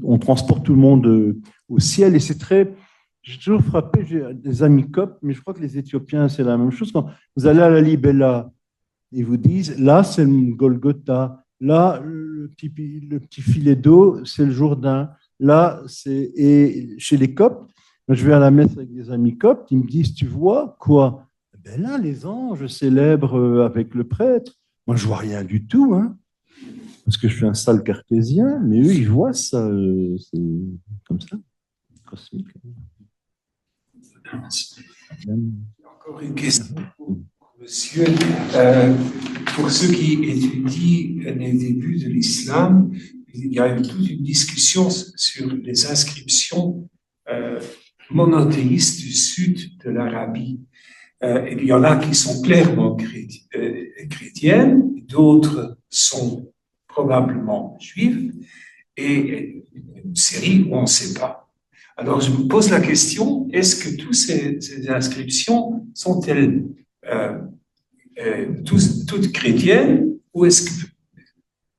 on transporte tout le monde au ciel et c'est très... J'ai toujours frappé, j'ai des amis coptes, mais je crois que les Éthiopiens, c'est la même chose. Quand vous allez à la Libella, ils vous disent, là, c'est le Golgotha, là, le petit filet d'eau, c'est le Jourdain, là, c'est... Et chez les coptes, je vais à la messe avec des amis coptes, ils me disent, tu vois quoi? Ben là, les anges célèbrent avec le prêtre. Moi, je vois rien du tout, hein, parce que je suis un sale cartésien, mais eux, ils voient ça, c'est comme ça, cosmique. Encore une question, monsieur. Pour ceux qui étudient les débuts de l'islam, il y a toute une discussion sur les inscriptions monothéistes du sud de l'Arabie. Il y en a qui sont clairement chrétiennes, d'autres sont probablement juives, et une série où on ne sait pas. Alors, je me pose la question, est-ce que toutes ces inscriptions sont-elles toutes chrétiennes, ou est-ce qu'il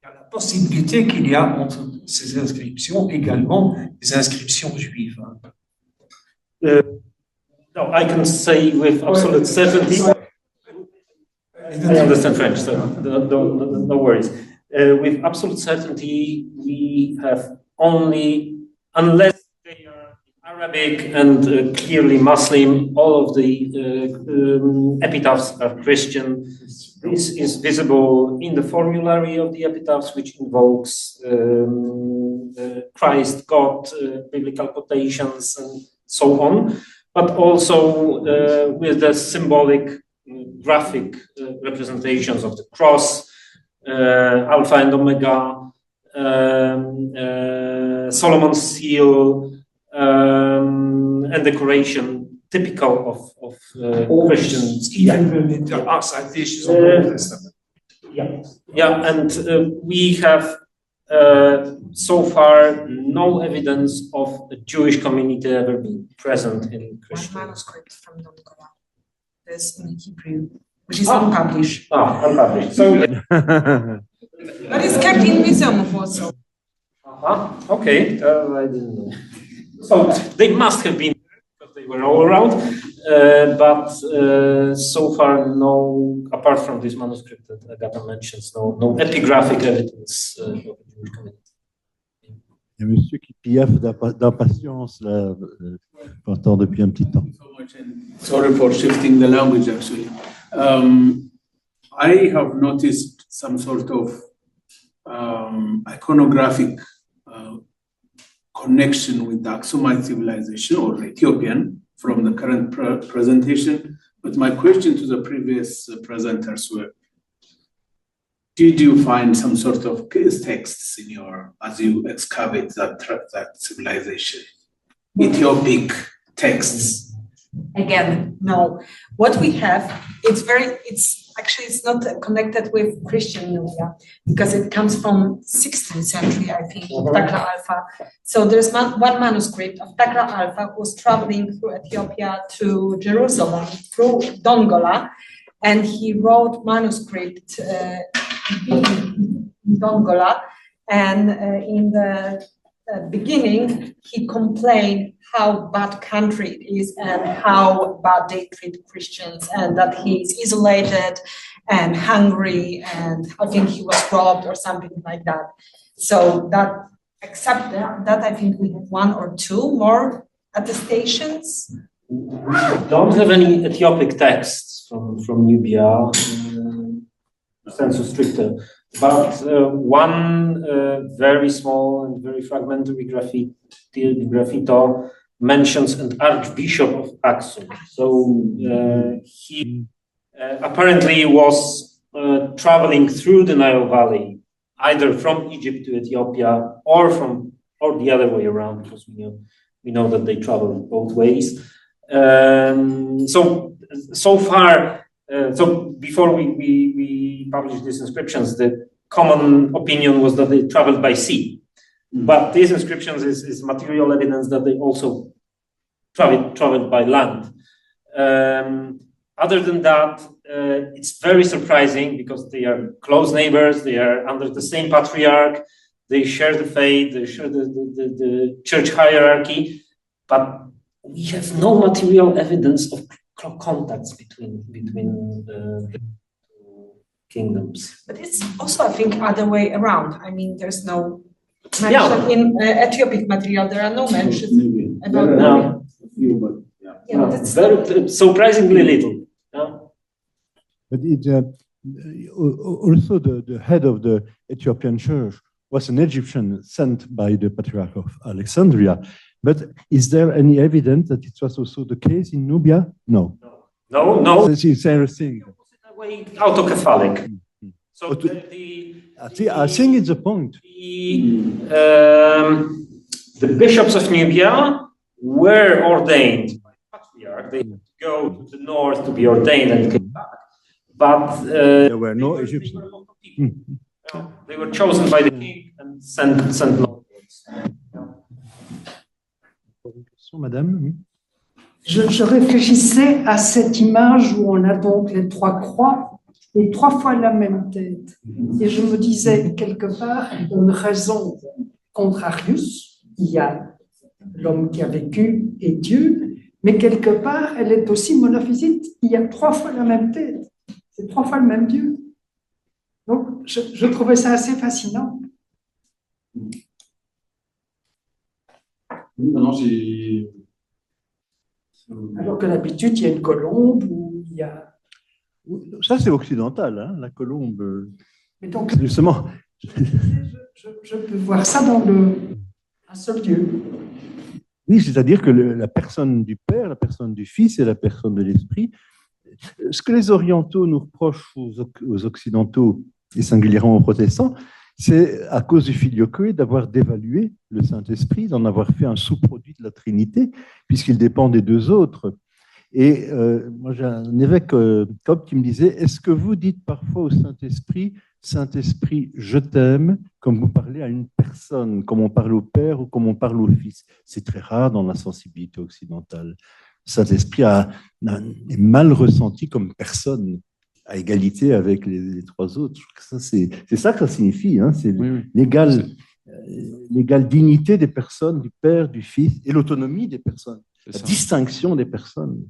y a la possibilité qu'il y a entre ces inscriptions également des inscriptions juives? No, I can say with absolute certainty. I understand French, so no worries. With absolute certainty, we have only, unless they are Arabic and clearly Muslim, all of the epitaphs are Christian. This is visible in the formulary of the epitaphs, which invokes Christ, God, biblical quotations, and so on. But also with the symbolic, graphic representations of the cross, Alpha and Omega, Solomon's seal, and decoration typical of Christians. Even there are citations of the Old Testament. Yeah, and we have so far no evidence of a Jewish community ever being present in Christian. One manuscript from Dongola. There's in Hebrew, which is unpublished. Unpublished. So, but it's kept in museum of Warsaw. Okay, I didn't know. So they must have been, because they were all around, but so far no, apart from this manuscript that Agata mentions, no epigraphic evidence of a Jewish community. Il y a monsieur qui piaffe d'impatience là, pourtant depuis un petit temps. Sorry for shifting the language actually. I have noticed some sort of iconographic connection with the Aksumite civilization or the Ethiopian from the current presentation. But my question to the previous presenters were, did you find some sort of texts in as you excavate that civilization? Ethiopic texts? Again, no. What we have, it's not connected with Christian Nubia because it comes from 16th century, I think, of Takla Alpha. So there's one manuscript of Takla Alpha who was traveling through Ethiopia to Jerusalem through Dongola, and he wrote manuscript in Dongola, and in the beginning he complained how bad country it is and how bad they treat Christians, and that he's isolated and hungry, and I think he was robbed or something like that. So that, except that I think we have one or two more attestations. We don't have any Ethiopic texts from Nubia, sensu stricto, but one very small and very fragmentary graffito mentions an Archbishop of Aksum. So he apparently was traveling through the Nile Valley either from Egypt to Ethiopia or the other way around, because we know that they travel both ways. So far, before we published these inscriptions, the common opinion was that they traveled by sea. But these inscriptions is material evidence that they also traveled by land. Other than that, it's very surprising because they are close neighbors, they are under the same patriarch, they share the faith, they share the church hierarchy, but we have no material evidence of contacts between the kingdoms. But it's also, I think, other way around. I mean, there's no mention in Ethiopic material. There are no mentions about Nubia. Yeah, that's very surprisingly little. But also the head of the Ethiopian church was an Egyptian sent by the Patriarch of Alexandria. But is there any evidence that it was also the case in Nubia? No. No. It's interesting. Autocephalic. So I think it's a point. The bishops of Nubia were ordained by patriarch. They had to go to the north to be ordained and came back. But there were no Egyptians. They were chosen by the king and sent northwards. Madame, oui. Je réfléchissais à cette image où on a donc les trois croix et trois fois la même tête. Et je me disais, quelque part, une raison contre Arius, il y a l'homme qui a vécu et Dieu, mais quelque part, elle est aussi monophysite, il y a trois fois la même tête. C'est trois fois le même Dieu. Donc, je trouvais ça assez fascinant. Alors que d'habitude, il y a une colombe ou il y a... Ça, c'est occidental, hein, la colombe. Mais donc, justement. Je peux voir ça dans un seul Dieu. Oui, c'est-à-dire que la personne du Père, la personne du Fils et la personne de l'Esprit, ce que les orientaux nous reprochent aux occidentaux, et singulièrement aux protestants, c'est à cause du filioque d'avoir dévalué le Saint-Esprit, d'en avoir fait un sous-produit de la Trinité, puisqu'il dépend des deux autres. Et moi, j'ai un évêque copte qui me disait, est-ce que vous dites parfois au Saint-Esprit, Saint-Esprit, je t'aime, comme vous parlez à une personne, comme on parle au Père ou comme on parle au Fils? C'est très rare dans la sensibilité occidentale. Saint-Esprit est mal ressenti comme personne, à égalité avec les trois autres. C'est ça que ça signifie, hein, c'est l'égale dignité des personnes, du Père, du Fils, et l'autonomie des personnes, la distinction des personnes.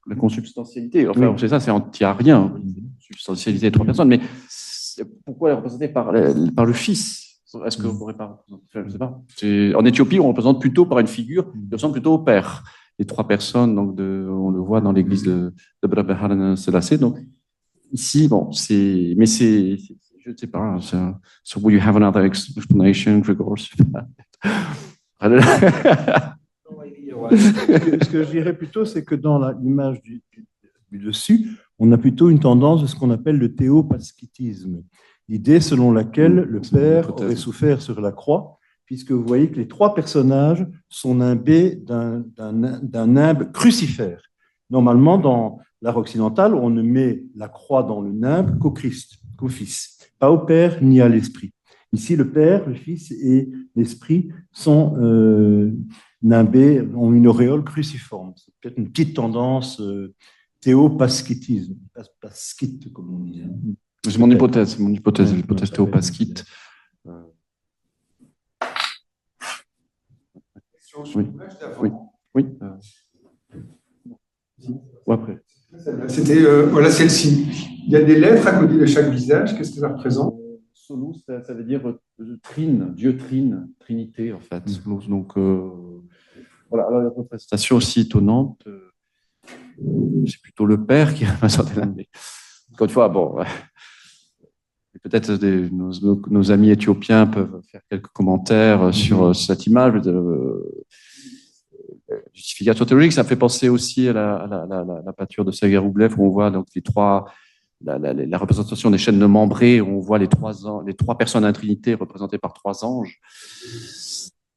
La consubstantialité, enfin, c'est ça, c'est anti-arien, substantialité des trois personnes, mais pourquoi elle est représentée par le Fils? Est-ce qu'on ne pourrait pas représenter? Je ne sais pas. En Éthiopie, on représente plutôt par une figure qui ressemble plutôt au Père. Les trois personnes, donc on le voit dans l'église de Brabant Selassie. Donc ici, bon, je ne sais pas. So will you have another explanation, Gregor? Ce que je dirais plutôt, c'est que dans l'image du dessus, on a plutôt une tendance de ce qu'on appelle le théopaschitisme, l'idée selon laquelle le Père aurait souffert sur la croix, puisque vous voyez que les trois personnages sont nimbés d'un nimbe crucifère. Normalement, dans l'art occidental, on ne met la croix dans le nimbe qu'au Christ, qu'au Fils, pas au Père ni à l'Esprit. Ici, le Père, le Fils et l'Esprit sont nimbés, ont une auréole cruciforme. C'est peut-être une petite tendance théopaschitisme, paschite, comme on dit. C'est mon hypothèse, l'hypothèse théopasquite. Oui. Ou après. C'était voilà celle-ci. Il y a des lettres à côté de chaque visage. Qu'est-ce que ça représente? Solus, ça veut dire trine, Dieu trine, Trinité en fait. Donc voilà. Alors la représentation aussi étonnante, c'est plutôt le Père qui a sorti là. Encore une fois, bon. Peut-être nos amis éthiopiens peuvent faire quelques commentaires sur cette image. Justification théologique, ça me fait penser aussi à la peinture de Serge Roublev où on voit donc les trois la représentation des chaînes de membrées, où on voit les trois personnes à la Trinité représentées par 3 anges.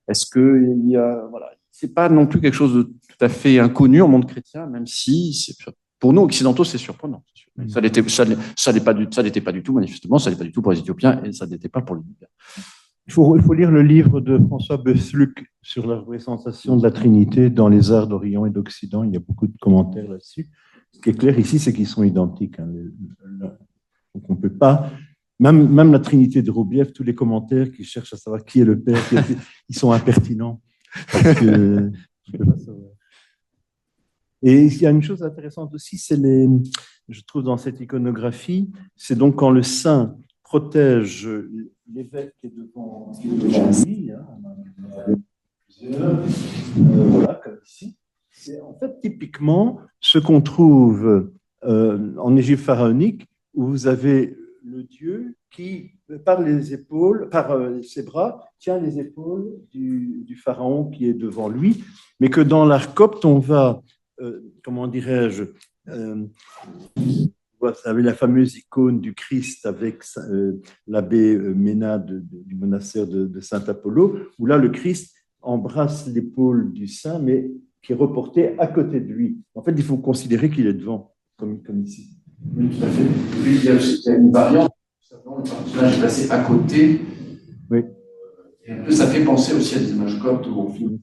Est-ce que voilà, c'est pas non plus quelque chose de tout à fait inconnu au monde chrétien, même si pour nous occidentaux c'est surprenant. Ça n'était pas du tout manifestement, ça n'était pas du tout pour les Éthiopiens et ça n'était pas pour les Libyens. Il faut lire le livre de François Besluc sur la représentation de la Trinité dans les arts d'Orient et d'Occident. Il y a beaucoup de commentaires là-dessus. Ce qui est clair ici, c'est qu'ils sont identiques. Donc on ne peut pas, même la Trinité de Robiev, tous les commentaires qui cherchent à savoir qui est le Père, ils sont impertinents. Parce que, je peux pas savoir. Et il y a une chose intéressante aussi, je trouve dans cette iconographie, c'est donc quand le saint protège l'évêque qui est devant lui, voilà, comme ici. C'est en fait typiquement ce qu'on trouve en Égypte pharaonique, où vous avez le dieu qui, par ses bras, tient les épaules du pharaon qui est devant lui, mais que dans l'art copte, on va, comment dirais-je, vous avez la fameuse icône du Christ avec l'abbé Ménade du monastère de Saint-Apollo, où là, le Christ embrasse l'épaule du saint, mais qui est reporté à côté de lui. En fait, il faut considérer qu'il est devant, comme ici. Oui, tout à fait. Oui, il y a une variante. Le personnage est placé à côté. Oui. Et un peu, ça fait penser aussi à des images coptes où on filme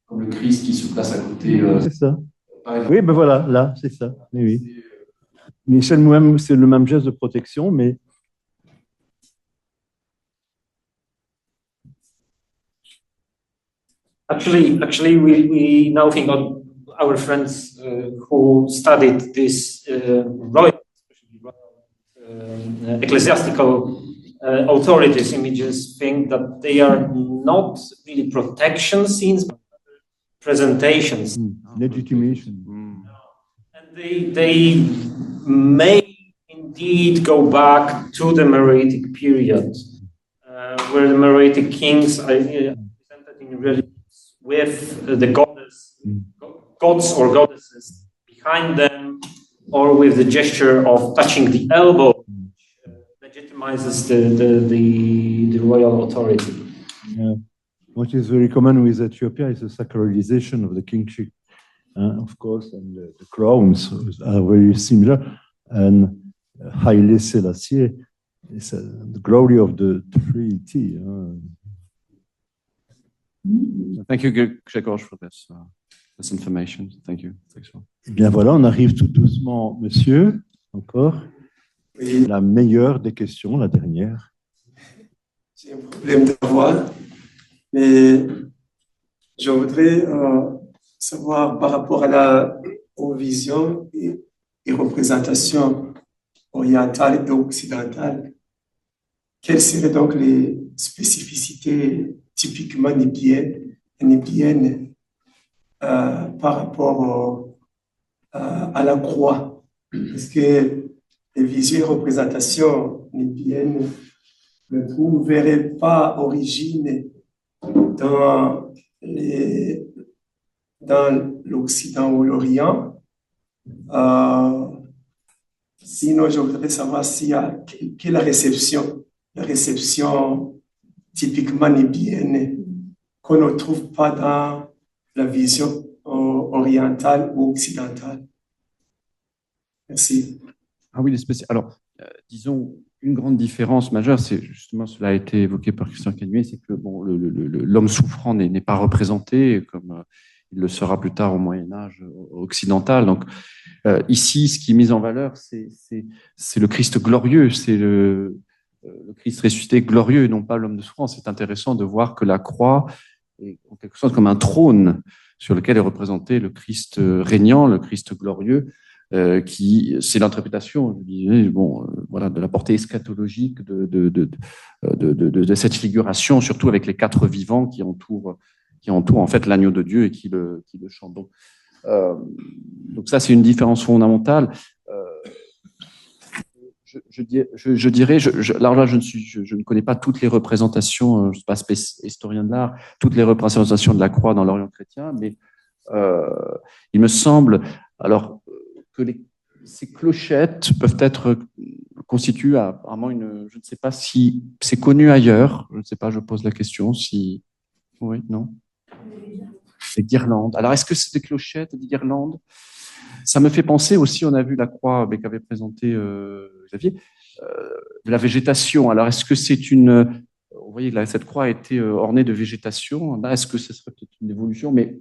comme le Christ qui se place à côté. C'est ça. Oui, ben voilà, là, c'est ça. Oui. Michel Mouem, c'est le même geste de protection, mais Actually, we now think of our friends who studied this ecclesiastical authorities images think that they are not really protection scenes, but presentations. Legitimation. And they may indeed go back to the Meroitic period, where the Meroitic kings are presented in relief with the gods or goddesses behind them, or with the gesture of touching the elbow, which legitimizes the royal authority. Yeah. What is very common with Ethiopia is the sacralization of the kingship, of course, and the crowns are very similar. And Haile Selassie is the glory of the Trinity. Thank you, Grzegorz, for this information. Thank you. Eh bien voilà, on arrive tout doucement, monsieur, encore. Et la meilleure des questions, la dernière. J'ai un problème de voix, mais je voudrais savoir par rapport aux visions et représentations orientales et occidentales, quelles seraient donc les spécificités typiquement nébien par rapport à la croix. Parce que les visions et représentations nébiennes ne trouveraient pas origine dans l'Occident ou l'Orient. Sinon, je voudrais savoir quelle est la réception typiquement nébienne qu'on ne trouve pas dans la vision orientale ou occidentale. Merci. Ah oui, alors, disons, une grande différence majeure, c'est justement, cela a été évoqué par Christian Cagnier, c'est que bon, l'homme souffrant n'est pas représenté comme il le sera plus tard au Moyen-Âge occidental. Donc, ici, ce qui est mis en valeur, c'est le Christ glorieux, c'est le Christ ressuscité glorieux et non pas l'homme de souffrance. C'est intéressant de voir que la croix est en quelque sorte comme un trône sur lequel est représenté le Christ régnant, le Christ glorieux, qui c'est l'interprétation, je disais, voilà, de la portée eschatologique de cette figuration, surtout avec les 4 vivants qui entourent en fait l'agneau de Dieu et qui le chantent. Donc ça, c'est une différence fondamentale. Je dirais, alors là, je ne connais pas toutes les représentations, je ne suis pas historien de l'art, toutes les représentations de la croix dans l'Orient chrétien, mais il me semble alors que ces clochettes peuvent être constituent apparemment je ne sais pas si c'est connu ailleurs, je ne sais pas, je pose la question si, oui, non. Les guirlandes. Alors, est-ce que c'est des clochettes, des guirlandes? Ça me fait penser aussi, on a vu la croix qu'avait présentée Xavier, de la végétation. Alors, est-ce que c'est une... Vous voyez, là, cette croix a été ornée de végétation. Là, est-ce que ce serait peut-être une évolution? Mais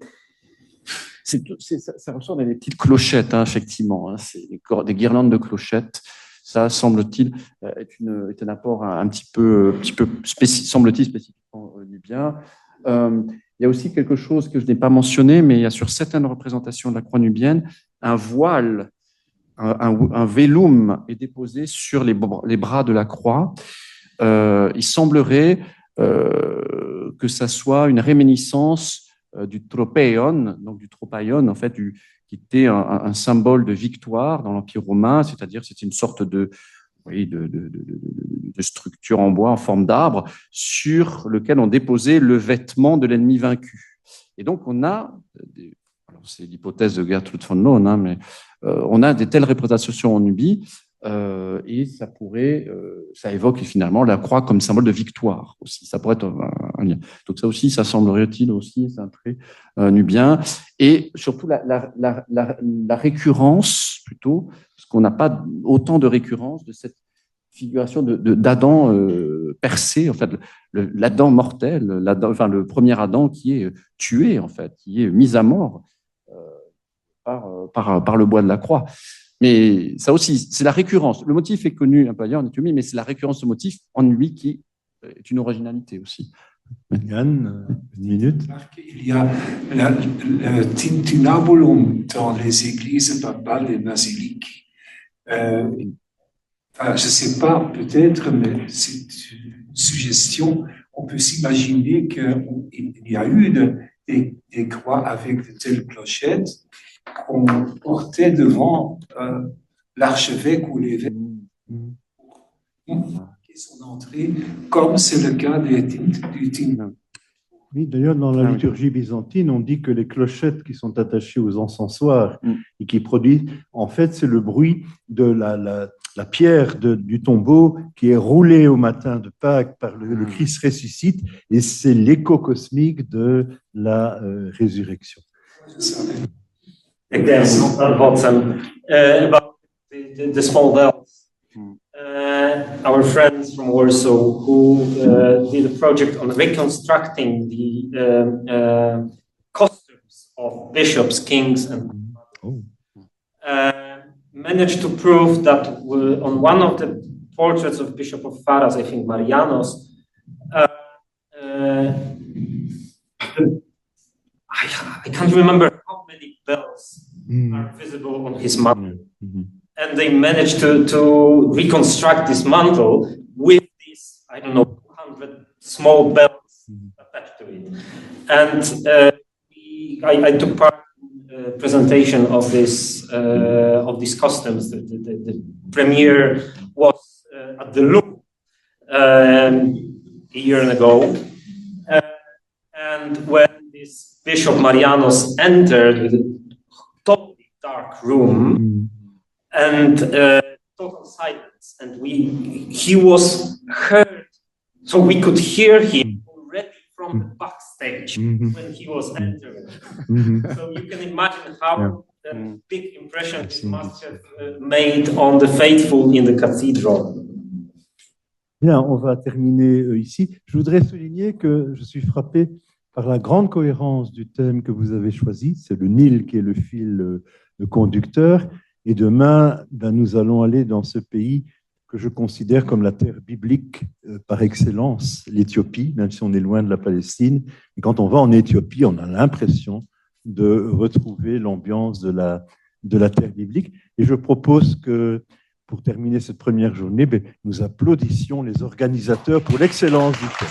ça ressemble à des petites clochettes, hein, effectivement. Hein, c'est des guirlandes de clochettes. Ça, semble-t-il, est un apport un petit peu semble-t-il, spécifiquement nubien. Il y a aussi quelque chose que je n'ai pas mentionné, mais il y a sur certaines représentations de la croix nubienne, un voile, un vélum est déposé sur les bras de la croix. Il semblerait que ça soit une réminiscence du tropaion, donc du tropaion, en fait, qui était un symbole de victoire dans l'Empire romain, c'est-à-dire c'était une sorte de structure en bois en forme d'arbre sur lequel on déposait le vêtement de l'ennemi vaincu. Et donc on a, c'est l'hypothèse de Gertrude von Loon, hein, mais on a des telles représentations en Nubie, et ça évoque finalement la croix comme symbole de victoire aussi. Ça pourrait être un lien. Donc ça aussi, ça semblerait-il aussi, c'est un trait nubien. Et surtout la récurrence, plutôt, parce qu'on n'a pas autant de récurrence de cette figuration d'Adam percé, en fait, l'Adam mortel, le premier Adam qui est tué, en fait, qui est mis à mort par le bois de la croix. Mais ça aussi, c'est la récurrence. Le motif est connu un peu ailleurs en Éthiopie, mais c'est la récurrence de motif en lui qui est une originalité aussi. Yann, une minute. Il y a le tintinabulum dans les églises papales et basiliques. Je ne sais pas, peut-être, mais c'est une suggestion. On peut s'imaginer qu'il y a eu des croix avec de telles clochettes qu'on portait devant l'archevêque ou l'évêque qui son entrée, comme c'est le cas du tin. Oui, d'ailleurs, dans la liturgie byzantine, on dit que les clochettes qui sont attachées aux encensoirs et qui produisent, en fait, c'est le bruit de la pierre du tombeau qui est roulée au matin de Pâques par le Christ ressuscite, et c'est l'écho cosmique de la résurrection. About the small bells. Our friends from Warsaw who did a project on reconstructing the costumes of bishops, kings, and managed to prove that on one of the portraits of Bishop of Faras, I think Marianos, I can't remember how many bells are visible on his mantle. And they managed to reconstruct this mantle with these, I don't know, 200 small bells attached to it. And I took part in the presentation of these costumes. The premiere was at the Louvre a year ago. And when this Bishop Marianos entered with a totally dark room and total silence, and he was heard, so we could hear him already from the backstage when he was entering. So you can imagine how big impression it must have made on the faithful in the cathedral. Bien, on va terminer ici. Je voudrais souligner que je suis frappé par la grande cohérence du thème que vous avez choisi. C'est le Nil qui est le fil conducteur. Et demain, nous allons aller dans ce pays que je considère comme la terre biblique par excellence, l'Éthiopie, même si on est loin de la Palestine. Et quand on va en Éthiopie, on a l'impression de retrouver l'ambiance de la terre biblique. Et je propose que, pour terminer cette première journée, nous applaudissions les organisateurs pour l'excellence du thème.